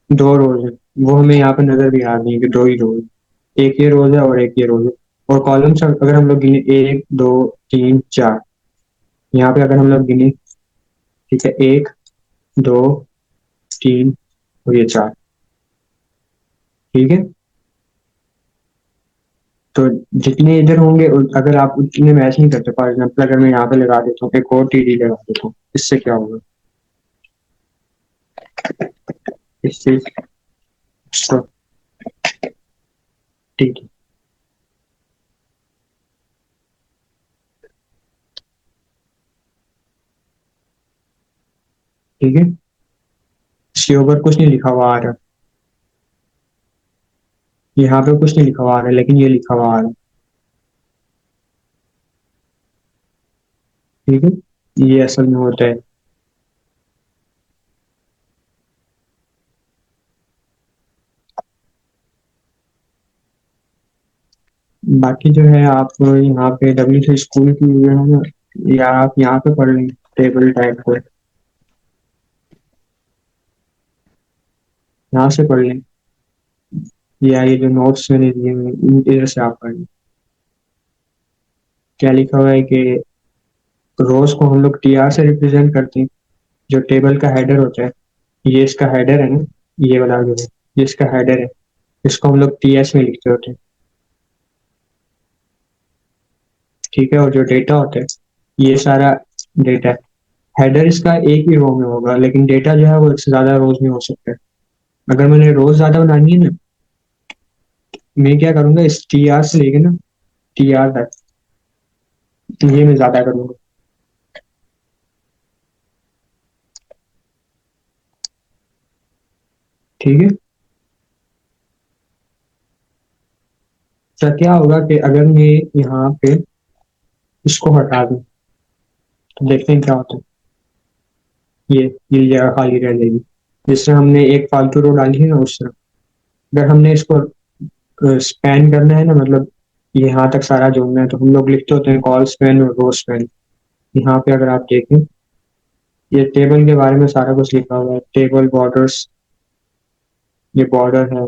दो रोज है। वो हमें यहाँ पे नजर भी आ रही है कि दो ही रोज है, एक ये रोज है और एक ये रोज है। और कॉलम्स अगर हम लोग गिने, एक दो तीन चार, यहाँ पे अगर हम लोग गिने, ठीक है, एक दो तीन और ये चार। ठीक है, तो जितने इधर होंगे अगर आप उतने मैच नहीं करते, फॉर एग्जाम्पल अगर मैं यहाँ पे लगा देता हूँ, एक और टीडी लगा देता हूँ, इससे क्या होगा? इससे टीडी, ठीक है, इसके ऊपर कुछ नहीं लिखा हुआ आ रहा, यहाँ पे कुछ नहीं लिखा हुआ आ रहा है, लेकिन ये लिखा हुआ आ रहा है। ठीक है, ये असल में होता है। बाकी जो है आप यहाँ पे W3 स्कूल की जो है ना, या आप यहाँ पे पढ़ लें टेबल टाइप को, यहाँ से पढ़ लें, या ये जो नोट्स मैंने दिए हैं इधर से आप पढ़ लें। क्या लिखा हुआ है कि रोज को हम लोग टी आर से रिप्रेजेंट करते हैं। जो टेबल का हेडर होता है, ये इसका हेडर है ना, ये वाला जो है, ये इसका हेडर है, इसको हम लोग टी एस में लिखते होते हैं। ठीक है, और जो डेटा होता है, ये सारा डेटा, हेडर इसका एक ही रो में होगा, लेकिन डेटा जो है वो एक से ज्यादा रोज में हो सकता है। अगर मैंने रोज ज्यादा बनानी है ना, मैं क्या करूंगा, इस टी आर से लेके ना टी आर तक, ये मैं ज्यादा करूंगा। ठीक है, तो क्या होगा कि अगर मैं यहाँ पे इसको हटा दूं, तो देखते हैं क्या होता है। ये जगह खाली रह जाएगी, जिससे हमने एक फालतू रो डाली है ना, उस तरह। अगर हमने इसको स्पैन करना है ना, मतलब ये यहाँ तक सारा जोड़ना है, तो हम लोग लिखते होते हैं कॉल स्पैन और रो स्पैन। यहाँ पे अगर आप देखें, ये टेबल के बारे में सारा कुछ लिखा हुआ है, टेबल बॉर्डर्स, ये बॉर्डर है,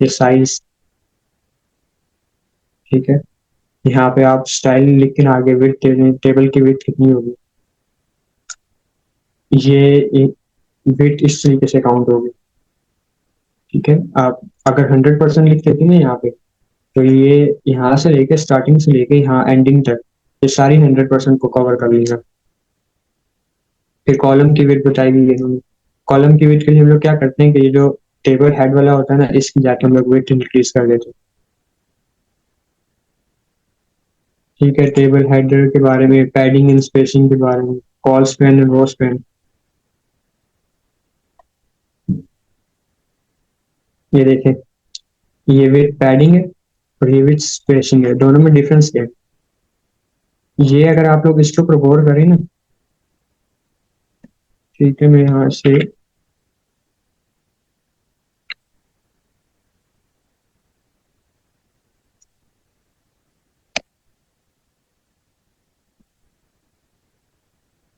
ये साइज। ठीक है, यहाँ पे आप स्टाइल लिख के ना आगे विड्थ टेबल की विड्थ कितनी होगी, ये विड्थ इस तरीके से काउंट होगी। ठीक है, आप अगर 100% लिख देते ना यहाँ पे, तो ये यहाँ से लेके स्टार्टिंग से लेके यहाँ एंडिंग तक ये सारी 100% को कवर कर लेगा। फिर कॉलम की विड्थ बताई गई है इन्होंने। कॉलम की विड्थ के लिए हम लोग क्या करते हैं कि ये जो टेबल हेड वाला होता है ना, इसकी जाके हम लोग विड्थ इंक्रीज कर देते हैं। ठीक है, टेबल हेडर के बारे में, पैडिंग एंड स्पेसिंग के बारे में, colspan and rowspan, ये देखें, ये विथ पैडिंग है और ये विथ स्पेसिंग है, दोनों में डिफरेंस क्या है? ये अगर आप लोग इसके ऊपर गौर करें ना, ठीक है, मैं यहाँ से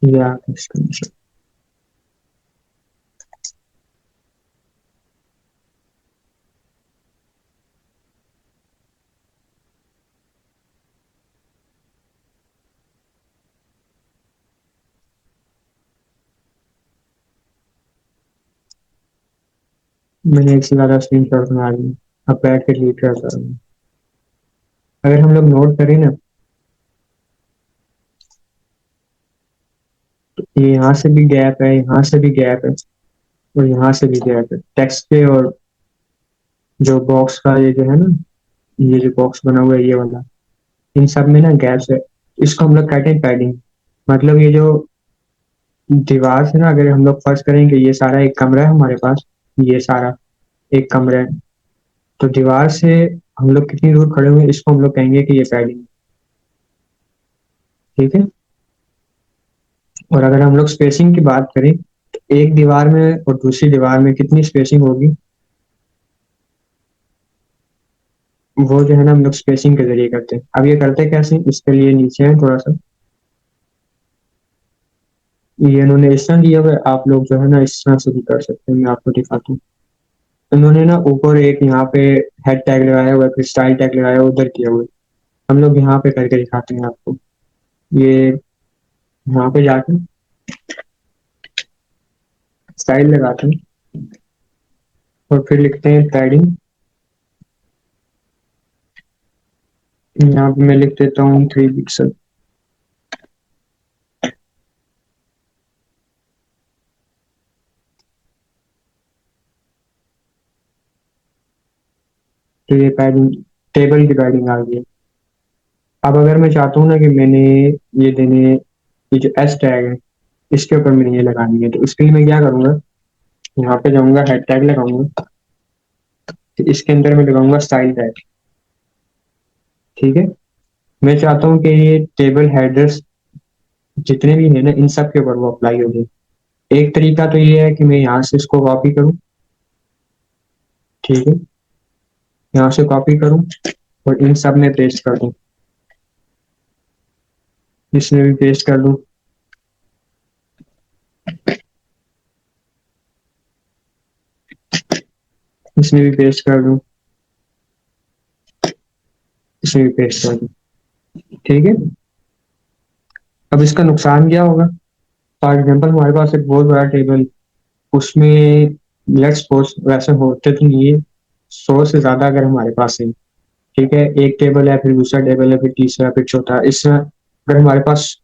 या मैंने एक से ज्यादा स्क्रीन शॉट बना ली, अब बैठ के डिलीट करता हूँ। अगर हम लोग नोट करें ना, ये यहाँ से भी गैप है, यहाँ से भी गैप है, और यहाँ से भी गैप है टेक्स्ट पे और जो बॉक्स का ये जो है ना, ये जो बॉक्स बना हुआ है ये वाला, इन सब में ना गैप्स है। इसको हम लोग कहते हैं पैडिंग। मतलब ये जो दीवार से ना, अगर हम लोग फर्ज करें कि ये सारा एक कमरा है हमारे पास, ये सारा एक कमरा है, तो दीवार से हम लोग कितनी दूर खड़े हुए हैं इसको हम लोग कहेंगे कि ये पैडिंग। ठीक है। और अगर हम लोग स्पेसिंग की बात करें, तो एक दीवार में और दूसरी दीवार में कितनी स्पेसिंग होगी, वो जो है ना हम लोग स्पेसिंग के जरिए करते हैं। अब ये करते कैसे, इसके लिए नीचे है थोड़ा सा, ये इन्होंने इस तरह दिया हुआ है, आप लोग जो है ना इस तरह से भी कर सकते हैं, मैं आपको दिखाता हूँ। इन्होंने ना ऊपर एक यहाँ पे हेड टैग लगाया हुआ है, फिर स्टाइल टैग लगाया हुआ है, उधर किया हुआ है। हम लोग यहाँ पे करके दिखाते हैं आपको। ये यहाँ पे जाके स्टाइल लगाते हैं और फिर लिखते हैं पैडिंग। यहाँ पे मैं लिख देता हूँ 3 पिक्सल। तो ये पैडिंग, टेबल की पैडिंग आ गई है। अब अगर मैं चाहता हूँ ना कि मैंने ये देने, ये जो एस टैग है इसके ऊपर मैंने ये लगानी है, तो इसके लिए मैं क्या करूंगा, यहाँ पे जाऊंगा, हेड टैग लगाऊंगा, तो इसके अंदर मैं लगाऊंगा स्टाइल टैग। ठीक है। मैं चाहता हूँ कि ये टेबल हेडर्स जितने भी है ना इन सब के ऊपर वो अप्लाई हो जाए। एक तरीका तो ये है कि मैं यहाँ से इसको कॉपी करूँ। ठीक है। यहाँ से कॉपी करूँ और इन सब में पेस्ट कर दूँ, इसमें भी पेस्ट कर दूँ, इसमें भी पेस्ट कर दूँ, इसमें भी पेस्ट कर दूँ। ठीक है। अब इसका नुकसान क्या होगा, फॉर एग्जाम्पल हमारे पास एक बहुत बड़ा टेबल, उसमें लेट्स सपोज, वैसे होते तो नहीं है, 100 से ज्यादा अगर हमारे पास है, ठीक है, एक टेबल है, फिर दूसरा टेबल है, फिर तीसरा, फिर चौथा, इसमें अगर हमारे पास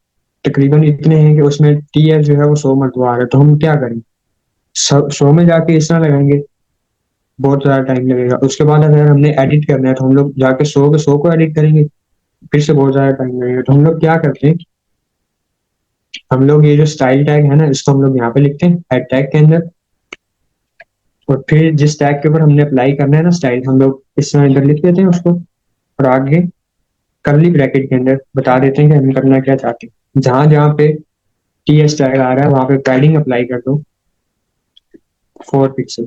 तकरीबन इतने हैं कि उसमें टीएल जो है वो 100 मरतबा आ रहा है, तो हम क्या करें, 100 में जाके इस तरह लगाएंगे, बहुत ज्यादा टाइम लगेगा। उसके बाद अगर हमने एडिट करना है तो हम लोग जाके 100 के 100 को एडिट करेंगे, फिर से बहुत ज्यादा टाइम लगेगा। तो हम लोग क्या करते हैं, हम लोग ये जो स्टाइल टैग है ना इसको हम लोग यहाँ पे लिखते हैं हेड टैग के अंदर, और फिर जिस टैग के ऊपर हमने अप्लाई करना है ना स्टाइल, हम लोग इस तरह अंदर लिख देते हैं उसको, और आगे कर्ली ब्रैकेट के अंदर बता देते हैं कि हम करना क्या चाहते हैं। जहां जहां पे टी एस टैग आ रहा है वहां पे पैडिंग अप्लाई कर दो, 4 पिक्सल।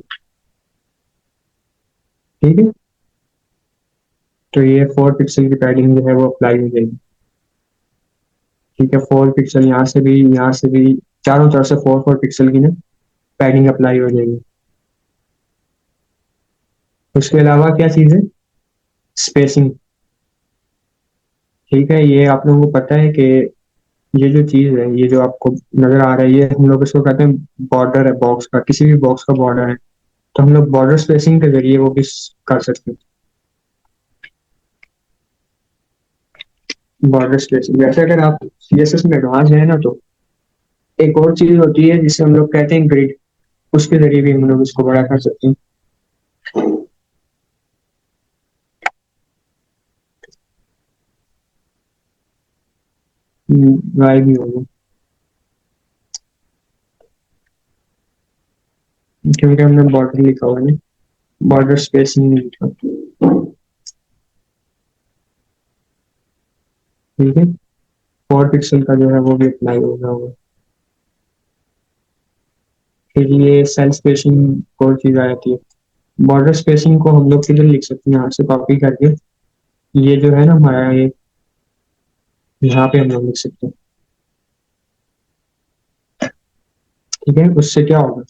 ठीक है। तो ये 4 पिक्सल की पैडिंग जो है वो अप्लाई हो जाएगी। ठीक है, 4 पिक्सल यहाँ से भी, यहाँ से भी, चारों तरफ से 4 4 पिक्सल की ना पैडिंग अप्लाई हो जाएगी। उसके अलावा क्या चीज़ है, स्पेसिंग। ठीक है, ये आप लोगों को पता है कि ये जो चीज़ है, ये जो आपको नजर आ रहा है, ये हम लोग इसको कहते हैं बॉर्डर है बॉक्स का, किसी भी बॉक्स का बॉर्डर है। तो हम लोग बॉर्डर स्पेसिंग के जरिए वो भी कर सकते हैं, बॉर्डर स्पेसिंग। वैसे अगर आप सीएसएस में एडवांस है ना, तो एक और चीज होती है जिसे हम लोग कहते हैं ग्रिड, उसके जरिए भी हम लोग इसको बड़ा कर सकते हैं। वाई भी होगा, क्योंकि हमने बॉर्डर लिखा हुआ है ना, बॉर्डर स्पेसिंग नहीं लिखा। ठीक है। 4 पिक्सल का जो है वो भी अप्लाई होगा। फिर ये सेल स्पेसिंग को चीज आ जाती है। बॉर्डर स्पेसिंग को हम लोग किधर लिख सकते हैं, यहाँ से कॉपी करके, ये जो है ना हमारा ये, यहाँ पे हम लोग लिख सकते हैं। ठीक है, उससे क्या होगा,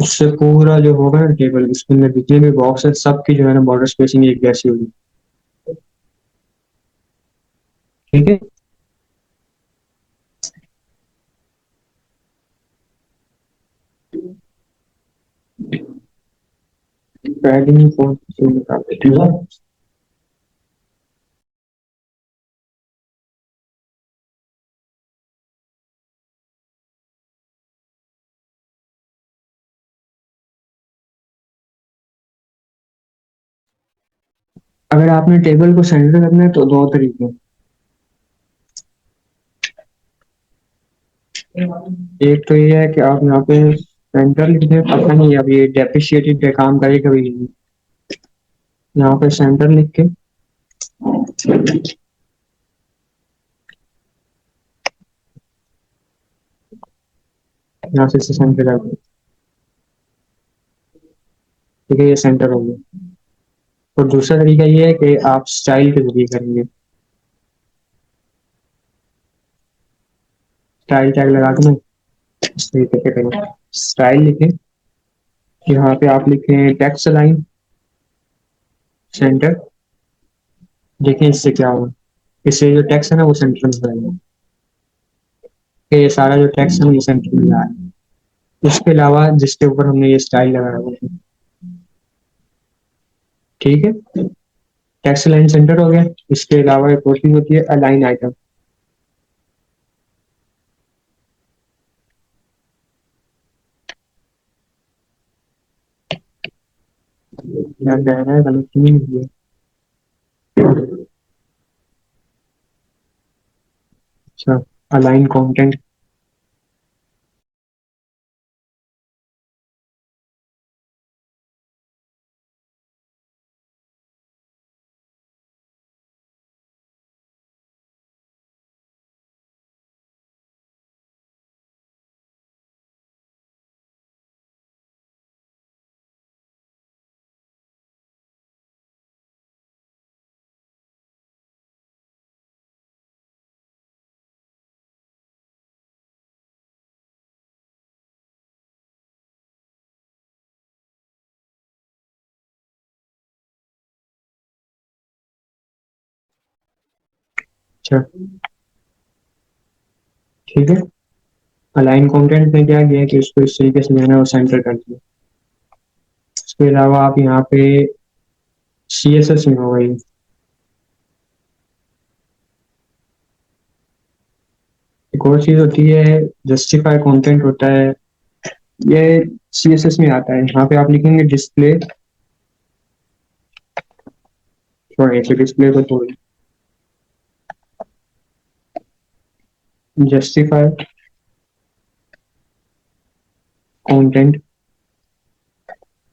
उससे पूरा जो होगा ना टेबल, उसके अंदर जितने भी बॉक्स है सबकी जो है ना बॉर्डर स्पेसिंग एक जैसी होगी। ठीक है। पैडिंग कौन सी निकाल देती है। अगर आपने टेबल को सेंटर करना है तो दो तरीके हैं। एक तो ये है कि आप यहाँ पे सेंटर लिख दें, पता नहीं अब ये डेप्रिशिएटेड पे काम करे कभी नहीं। यहाँ पे सेंटर लिख के यहाँ से सेंटर कर दें। ठीक है, ये सेंटर हो गया। और दूसरा तरीका ये है कि आप स्टाइल के जरिए करेंगे। स्टाइल टैग लगा के ना इस तरीके से करेंगे। स्टाइल लिखें, यहाँ पे आप लिखें टेक्स्ट लाइन सेंटर। देखिए इससे क्या होगा, इससे जो टेक्स्ट है ना वो सेंटर में जाएगा। कि ये सारा जो टेक्स्ट है ना ये सेंटर में जा रहा है। इसके अलावा जिसके ऊपर हमने ये स्टाइल लगाया हुआ है। ठीक है, टेक्स्ट लाइन सेंटर हो गया। इसके अलावा एक और चीज होती है अलाइन आइटम। ध्यान रहना है, गलत नहीं हुई है। अच्छा, अलाइन कंटेंट। अच्छा, ठीक है। अलाइन कंटेंट में क्या किया है कि उसको इस तरीके से लेना है और सेंटर कर दिया। इसके अलावा आप यहाँ पे सी एस एस में हो गई। एक और चीज होती है जस्टिफाई कंटेंट होता है, ये सी एस एस में आता है। यहाँ पे आप लिखेंगे डिस्प्ले, सॉरी ऐसे डिस्प्ले को छोड़ जस्टिफाई कंटेंट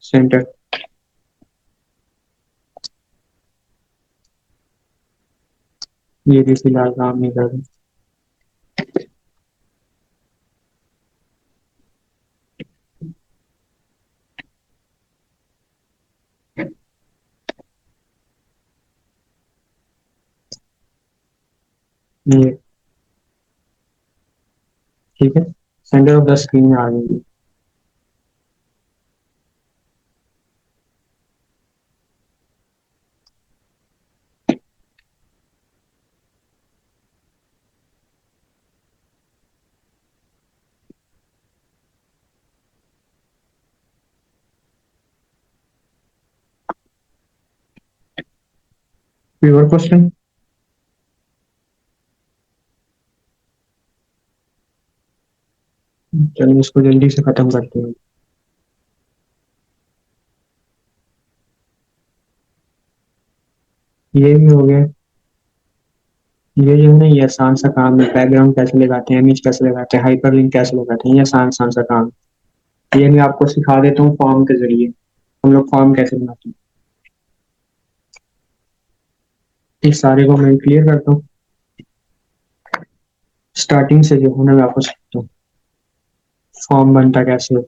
सेंटर। ये भी फिलहाल काम नहीं कर रहा। ये ठीक है, सेंटर ऑफ द स्क्रीन में आ गई। कोई और क्वेश्चन? चलिए इसको जल्दी से खत्म करते हैं। ये भी हो गया। ये जो है ना ये आसान सा काम है, बैकग्राउंड कैसे लगाते हैं, इमेज कैसे लगाते हैं, हाइपरलिंक कैसे लगाते हैं, ये आसान आसान सा काम है। ये मैं आपको सिखा देता हूँ फॉर्म के जरिए। हम लोग फॉर्म कैसे बनाते हैं, इस सारे को मैं क्लियर करता हूँ। स्टार्टिंग से जो है ना मैं आपको सिखाता हूँ फॉर्म बनता कैसे है।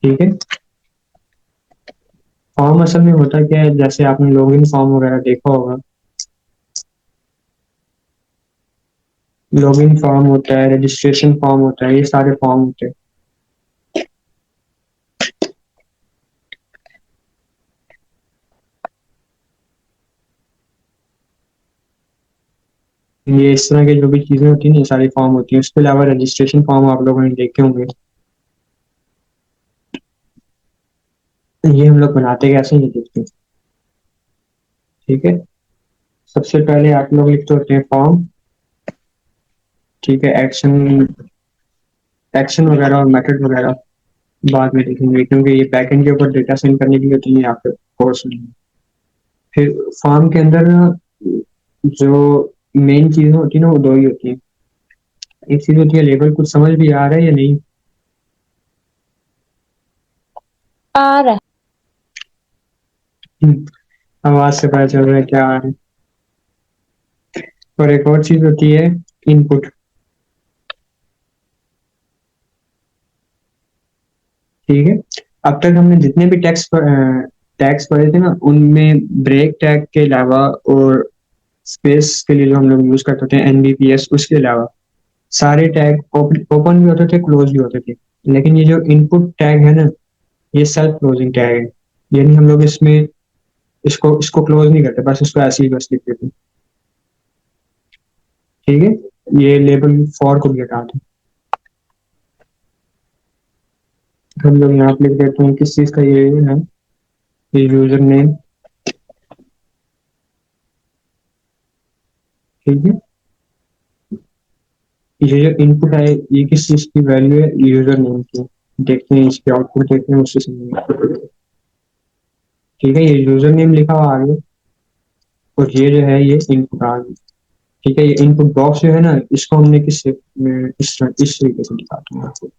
ठीक है, फॉर्म असल में होता क्या है, जैसे आपने लॉगिन फॉर्म वगैरह देखा होगा। लॉगिन फॉर्म होता है, रजिस्ट्रेशन फॉर्म होता है, ये सारे फॉर्म होते हैं। ये इस तरह के जो भी चीजें होती हैं ये सारी फॉर्म होती हैं। उसके अलावा रजिस्ट्रेशन फॉर्म आप लोगों ने देखे होंगे। ये हम लोग बनाते कैसे हैं ये देखते हैं। ठीक है, सबसे पहले आप लोग लिखते होते हैं फॉर्म। ठीक है, एक्शन एक्शन वगैरह और मेथड वगैरह बाद में देखेंगे, क्योंकि ये बैकएंड के ऊपर डेटा सेंड करने के लिए तो ये आपके कोर्स नहीं है। फिर फॉर्म के अंदर ना जो मेन चीजें होती है ना वो दो ही होती है। एक चीज होती है लेबल, कुछ समझ भी आ रहा है या नहीं? आ रहा है। आवाज से पता चल रहा है क्या आ रहा है। और एक और चीज होती है इनपुट। ठीक है, अब तक हमने जितने भी टैग्स पढ़े थे ना, उनमें ब्रेक टैग के अलावा और स्पेस के लिए जो हम लोग यूज करते थे एनबीपीएस, उसके अलावा सारे टैग ओपन भी होते थे, क्लोज भी होते थे। लेकिन ये जो इनपुट टैग है ना, ये सेल्फ क्लोजिंग टैग है। यानी हम लोग इसमें इसको इसको क्लोज नहीं करते, बस इसको ऐसे ही बस लिख देते हैं। ठीक है, ये लेबल फॉर को भी हटा दें। हम लोग यहाँ पे लिख देते हैं किस चीज का ये है, ये यूजर नेम। ठीक है, ये जो इनपुट है ये किस चीज की वैल्यू है, यूजर नेम की। देखते हैं इसके आउटपुट, देखते हैं उससे समझेंगे। ठीक है, ये यूजर नेम लिखा हुआ आगे, और ये जो है ये इनपुट आ गई। ठीक है, ये इनपुट बॉक्स जो है ना, इसको हमने इस तरीके से दिखाते हैं आपको।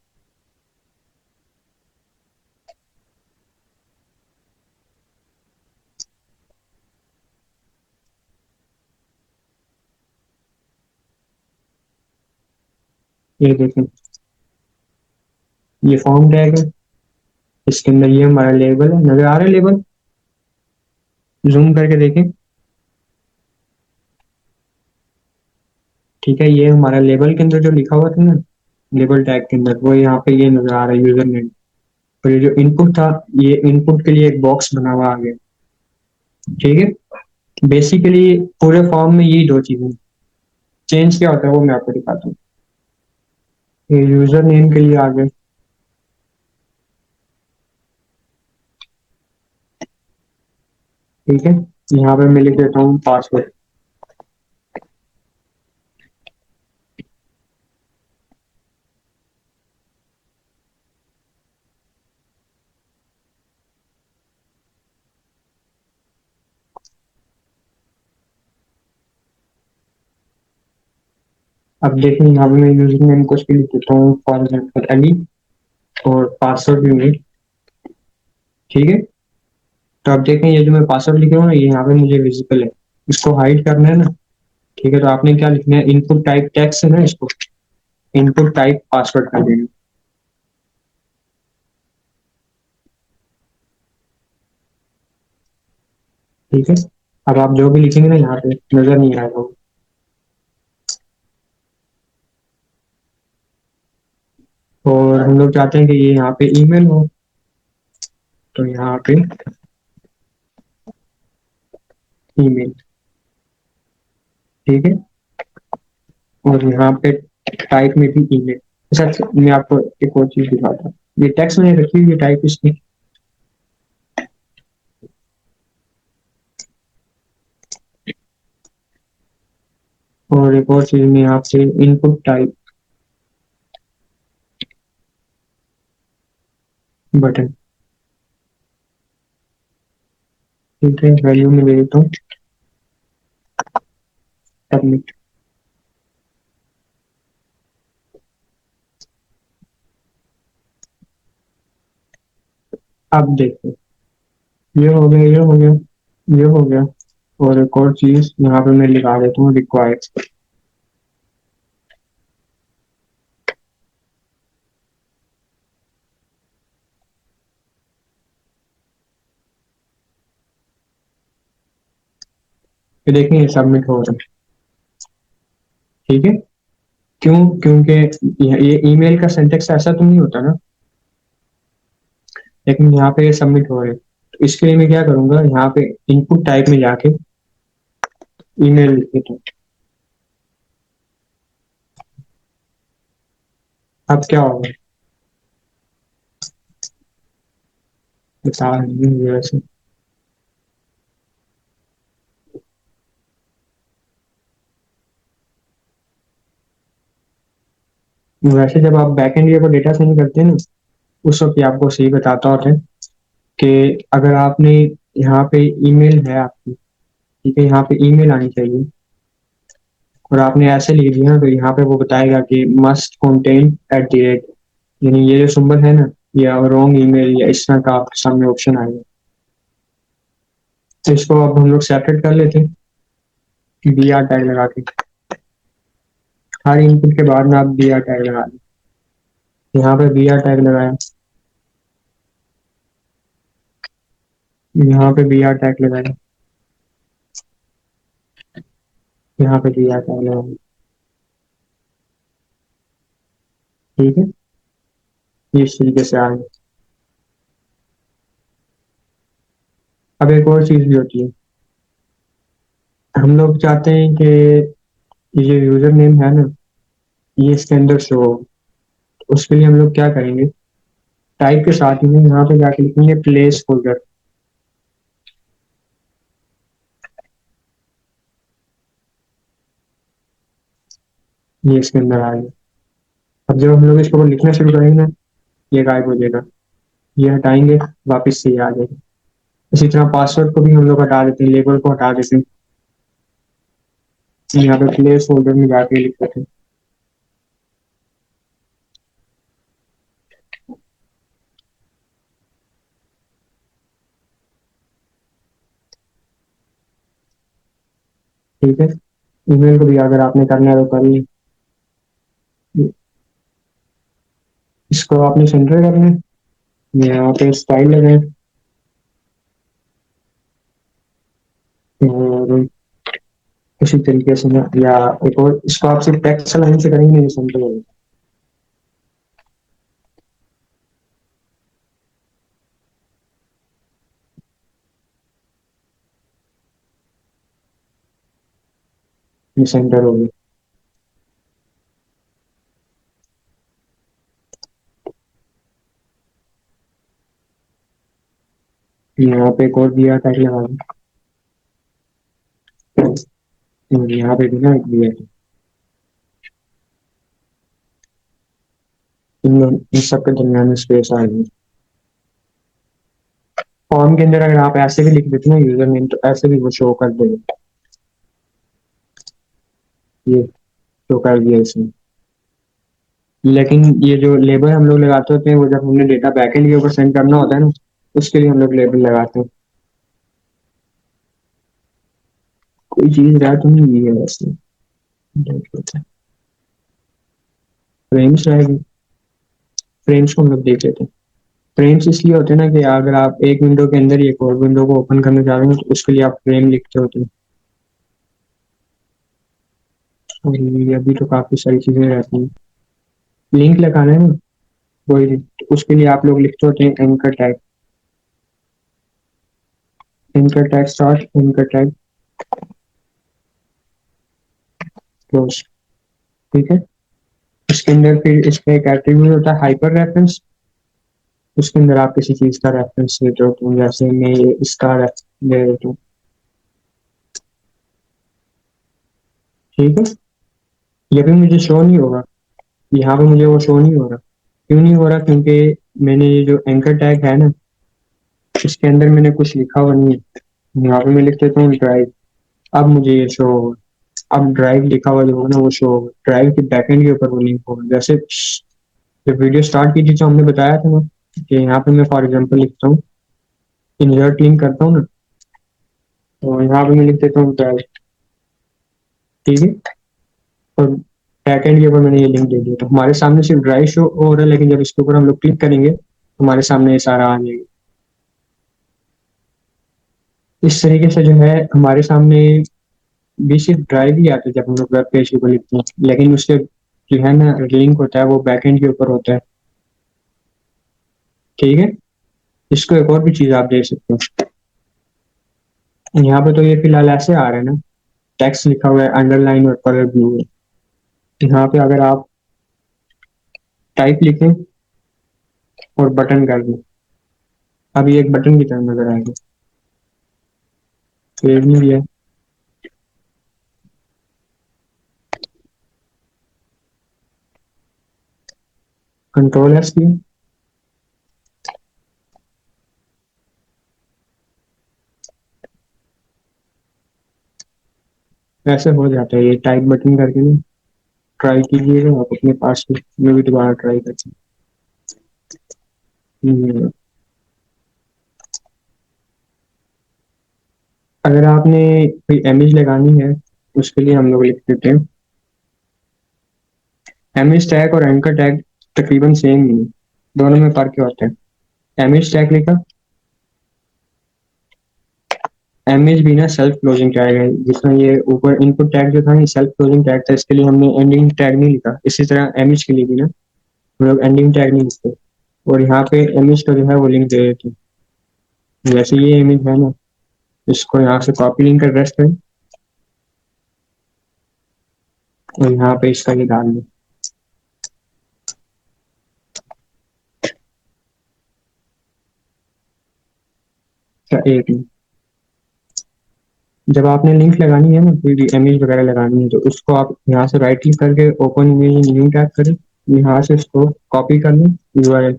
ये देखें, ये फॉर्म टैग है, इसके अंदर ये हमारा लेबल है। नजर आ रहा है लेबल? जूम करके देखें। ठीक है, ये हमारा लेबल के अंदर जो लिखा हुआ था ना, लेबल टैग के अंदर, वो यहाँ पे ये नजर आ रहा है यूजर नेम। और ये जो इनपुट था, ये इनपुट के लिए एक बॉक्स बना हुआ आ गया। ठीक है, बेसिकली पूरे फॉर्म में यही दो चीजें। चेंज क्या होता है वो मैं आपको दिखाता हूँ। ये यूजर नेम के लिए आ गए। ठीक है, यहाँ पे मैं लिख देता हूँ पासवर्ड। अब देखें, यहाँ पे मैं यूजर नेम कुछ भी लिख देता हूँ, फॉर एग्जाम्पल अली, और पासवर्ड भी मैं। ठीक है, तो अब देखें ये जो मैं पासवर्ड लिख रहा हूँ ना, ये यहाँ पे मुझे विजिबल है। इसको हाइड करना है ना। ठीक है, तो आपने क्या लिखना है, इनपुट टाइप टेक्स्ट है ना, इसको इनपुट टाइप पासवर्ड कर देना। ठीक है, अब आप जो भी लिखेंगे ना यहाँ पे नजर नहीं आएगा वो। और हम लोग चाहते हैं कि ये यहाँ पे ईमेल हो, तो यहाँ पे ईमेल। ठीक है, और यहाँ पे टाइप में भी ईमेल। अच्छा, मैं आपको एक और चीज दिखाता हूँ। ये टेक्स्ट मैंने रखी हुई है टाइप इसकी। और एक और चीज में यहाँ पे इनपुट टाइप बटन। ठीक है, वैल्यू में दे देता हूँ सबमिट। अब देखो, ये हो गया, ये हो गया, ये हो गया। और एक और चीज यहाँ पे मैं लिखा देता हूँ, रिक्वायर्ड। ये देखिए, ये सबमिट हो रहा है। ठीक है, क्यों? क्योंकि ये ईमेल का सिंटेक्स ऐसा तो नहीं होता ना, लेकिन यहाँ पे ये सबमिट हो रहा है। तो इसके लिए मैं क्या करूंगा, यहाँ पे इनपुट टाइप में जाके ईमेल लिख देता हूँ। अब क्या होगा बता रही हूँ वैसे। वैसे जब आप बैकएंड को डेटा सेंड करते हैं ना, उस वक्त ये आपको सही बताता होता है कि अगर आपने यहाँ पे ईमेल है आपकी, ठीक है, यहाँ पे ईमेल आनी चाहिए और आपने ऐसे लिख दिया तो यहाँ पे वो बताएगा कि मस्ट कंटेन @ यानी ये जो सिंबल है ना, या रॉन्ग ईमेल या इस तरह का आपके सामने ऑप्शन आएगा। तो इसको अब हम लोग सेपरेट कर लेते हैं BR टैग लगा के। हर इनपुट के बाद में आप BR टैग लगा दें। यहाँ पे BR टैग लगाया, यहाँ पे BR टैग लगाया, यहाँ पे BR टैग लगाया। ठीक है, ये इस तरीके से आ गया। अब एक और चीज भी होती है, हम लोग चाहते हैं कि ये यूजर नेम है ना, ये इसके अंदर शो हो। उसके लिए हम लोग क्या करेंगे, टाइप के साथ ही में यहाँ पे जाके लिखेंगे प्लेस होल्डर। ये इसके अंदर आ गया। अब जब हम लोग इसको लिखना शुरू करेंगे ना, ये गायब हो जाएगा। ये हटाएंगे, वापस से ये आ जाएगा। इसी तरह पासवर्ड को भी हम लोग हटा देते हैं, लेबल को हटा देते हैं, यहाँ पे प्लेस होल्डर में जाके लिख देते हैं। ठीक है, ईमेल को भी अगर आपने करना है तो कर ली। इसको आपने सेंटर करना है, यहाँ पे स्टाइल लगाए और उसी तरीके से ना, या एक और इसको आप सिर्फ टेक्स्ट लाइन से करेंगे, ये सेंटर होगा। ये सेंटर होगी। यहाँ पे एक और दिया टैग लगा दें और यहाँ पे भी ना एक दिया है। इन सब के दरमियान में स्पेस आएगी। फॉर्म के अंदर अगर आप ऐसे भी लिख देते ना यूजर नेम, तो ऐसे भी वो शो कर देगा। ये शो कर दिया इसने। लेकिन ये जो लेबल हम लोग लगाते होते हैं, वो जब हमने डेटा बैकएंड के ऊपर सेंड करना होता है ना, उसके लिए हम लोग लेबल लगाते हैं। कोई चीज रहा तो नहीं है वैसे, फ्रेम्स रहेगी। फ्रेम्स को हम लोग देख लेते हैं। फ्रेम्स इसलिए होते हैं ना कि अगर आप एक विंडो के अंदर ही एक और विंडो को ओपन करना चाह रहे हो तो उसके लिए आप फ्रेम लिखते होते हैं। और ये अभी तो काफी सारी चीजें रहती हैं। लिंक लगाना है ना, वही तो उसके लिए आप लोग लिखते होते हैं anchor tag. Anchor tag start, anchor tag close. ठीक है, इसके अंदर फिर इसका एक एट्रीब्यूट होता है हाइपर रेफरेंस। उसके अंदर आप किसी चीज का रेफरेंस लेते हो, तो जैसे मैं ये इसका ले लेता हूँ। ठीक है, ये भी मुझे शो नहीं होगा, यहाँ पे मुझे वो शो नहीं हो रहा। क्यों नहीं हो रहा, क्योंकि मैंने ये जो एंकर टैग है ना, इसके अंदर मैंने कुछ लिखा हुआ नहीं है। यहाँ पे मैं लिख देता हूँ ड्राइव। अब मुझे ये शो होगा। अब ड्राइव लिखा हुआ जो होगा ना, वो शो होगा। ड्राइव के बैकएंड के ऊपर वो लिंक होगा। जैसे जब वीडियो स्टार्ट की थी तो हमने बताया था ना कि यहाँ पे मैं फॉर एग्जांपल लिखता हूँ, इंसर्ट लिंक करता हूँ ना, तो यहाँ पे मैं लिख देता हूँ ड्राइव। ठीक है, और बैकएंड के ऊपर मैंने ये लिंक दे दिया, तो हमारे सामने सिर्फ ड्राइव शो हो रहा है, लेकिन जब इसके ऊपर हम लोग क्लिक करेंगे तो हमारे सामने ये सारा आ जाएगा। इस तरीके से जो है हमारे सामने भी सिर्फ ड्राइव ही आता है जब हम लोग वेब पेज के ऊपर लिखते हैं, लेकिन उसके जो है ना लिंक होता है वो बैकएंड के ऊपर होता है। ठीक है, इसको एक और भी चीज आप देख सकते हो। यहाँ पे तो ये फिलहाल ऐसे आ रहा है ना, टेक्स्ट लिखा हुआ है, अंडरलाइन और कलर ब्लू है। यहाँ पे अगर आप टाइप लिखें और बटन कर दें, अब ये एक बटन की तरह नजर आएगा। सेव नहीं दिया, कंट्रोल एस किया, ऐसे हो जाता है, ये टाइप बटन करके ना ट्राई कीजिएगा आप अपने पास में भी दोबारा ट्राई करते हैं। अगर आपने कोई इमेज लगानी है उसके लिए हम लोग लिख देते हैं इमेज टैग और एंकर टैग तकरीबन सेम ही है, दोनों में फर्क क्या होता है। इमेज टैग लिखा, इमेज भी ना सेल्फ क्लोजिंग टैग है, जिसमें ये ऊपर इनपुट टैग जो था ये सेल्फ क्लोजिंग टैग था, इसके लिए हमने एंडिंग टैग नहीं लिखा। इसी तरह इमेज के लिए भी ना हम लोग एंडिंग टैग नहीं लिखते, और यहाँ पे इमेज का जो है वो लिंक दे देते हैं। जैसे ये इमेज है ना, इसको यहाँ से कॉपी लिंक का एड्रेस करें और यहाँ पे इसका ये डाल दें। अच्छा, एक मिनट, जब आपने लिंक लगानी है ना, कोई भी इमेज वगैरह लगानी है, तो उसको आप यहाँ से राइट क्लिक करके ओपन इमेज न्यू टैब करें, यहाँ से इसको कॉपी कर लें यूआरएल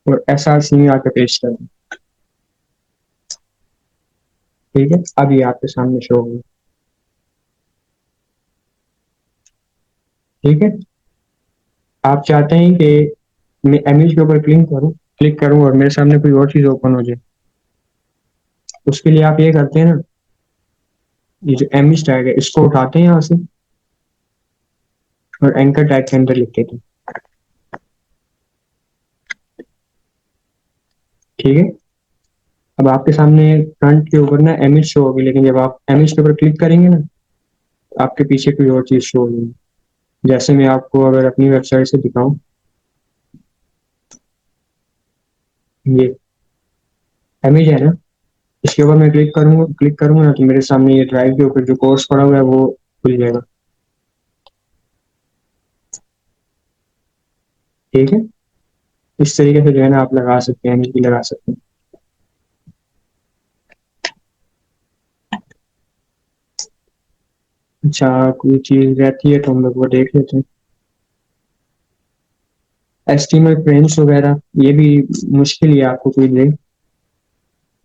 और एसआरसी में आकर पेस्ट कर दें। ठीक है, अब ये आपके सामने शो होगा। ठीक है, आप चाहते हैं कि मैं इमेज के ऊपर क्लिक करूँ और मेरे सामने कोई और चीज ओपन हो जाए, उसके लिए आप ये करते हैं ना, ये जो इमेज टैग है इसको उठाते हैं यहाँ से और एंकर टैग के अंदर लिख देते हैं। ठीक है, अब आपके सामने फ्रंट के ऊपर ना इमेज शो होगी, लेकिन जब आप इमेज के ऊपर क्लिक करेंगे ना, आपके पीछे कोई और चीज शो होगी। जैसे मैं आपको अगर अपनी वेबसाइट से दिखाऊं, ये इमेज है ना, इसके ऊपर मैं क्लिक करूंगा ना, तो मेरे सामने ये ड्राइव के ऊपर जो कोर्स पड़ा हुआ है वो खुल जाएगा। ठीक है, इस तरीके से जो है ना आप लगा सकते हैं, इमेज भी लगा सकते हैं। अच्छा, कोई चीज रहती है तो हम लोग वो देख लेते हैं। एचटीएमएल फ्रेम्स वगैरह ये भी मुश्किल ही है आपको कोई दे,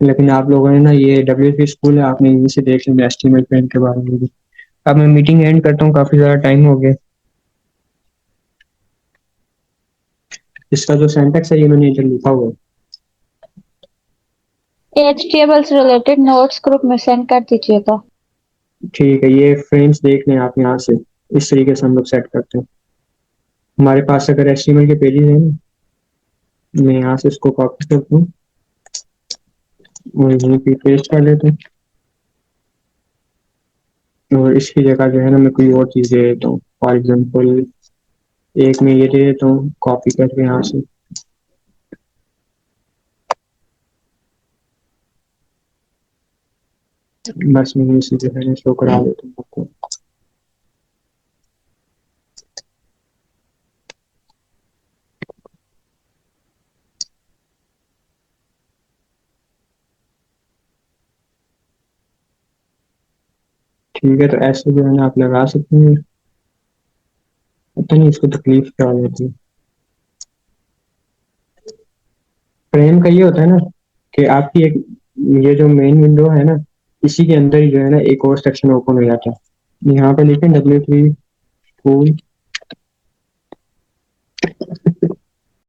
लेकिन आप लोगों ने ना ये डब्ल्यू स्कूल है, आपने यहीं से देख लेना एचटीएमएल फ्रेम के बारे में भी। अब मैं मीटिंग एंड करता हूँ, काफी ज्यादा टाइम हो गया। इसका जो सेंटेक्स है ये मैंने इधर लिखा हुआ है। HTML से रिलेटेड नोट्स ग्रुप में सेंड कर दीजिएगा। ठीक है, ये फ्रेम्स देख लें आप यहाँ से, इस तरीके से हम लोग सेट करते हैं। हमारे पास अगर एचटीएमएल के पेजेस हैं ना, मैं यहाँ से इसको कॉपी करता हूँ और यहीं पे पेस्ट कर लेते हैं, और इसकी जगह जो है ना मैं कोई और चीज़ दे देता हूँ। फॉर एग्जाम्पल एक मैं ये दे देता हूँ कॉपी करके यहाँ से, बस मैं इसी जो है ना शो करा देता हूँ आपको। ठीक है, तो ऐसे जो है ना आप लगा सकते हैं। पता नहीं इसको तकलीफ क्या हो जाती है। फ्रेम का ये होता है ना कि आपकी एक, ये जो मेन विंडो है ना, इसी के अंदर ही जो है ना एक और सेक्शन ओपन हो जाता है। यहाँ पे लिखें W3 स्कूल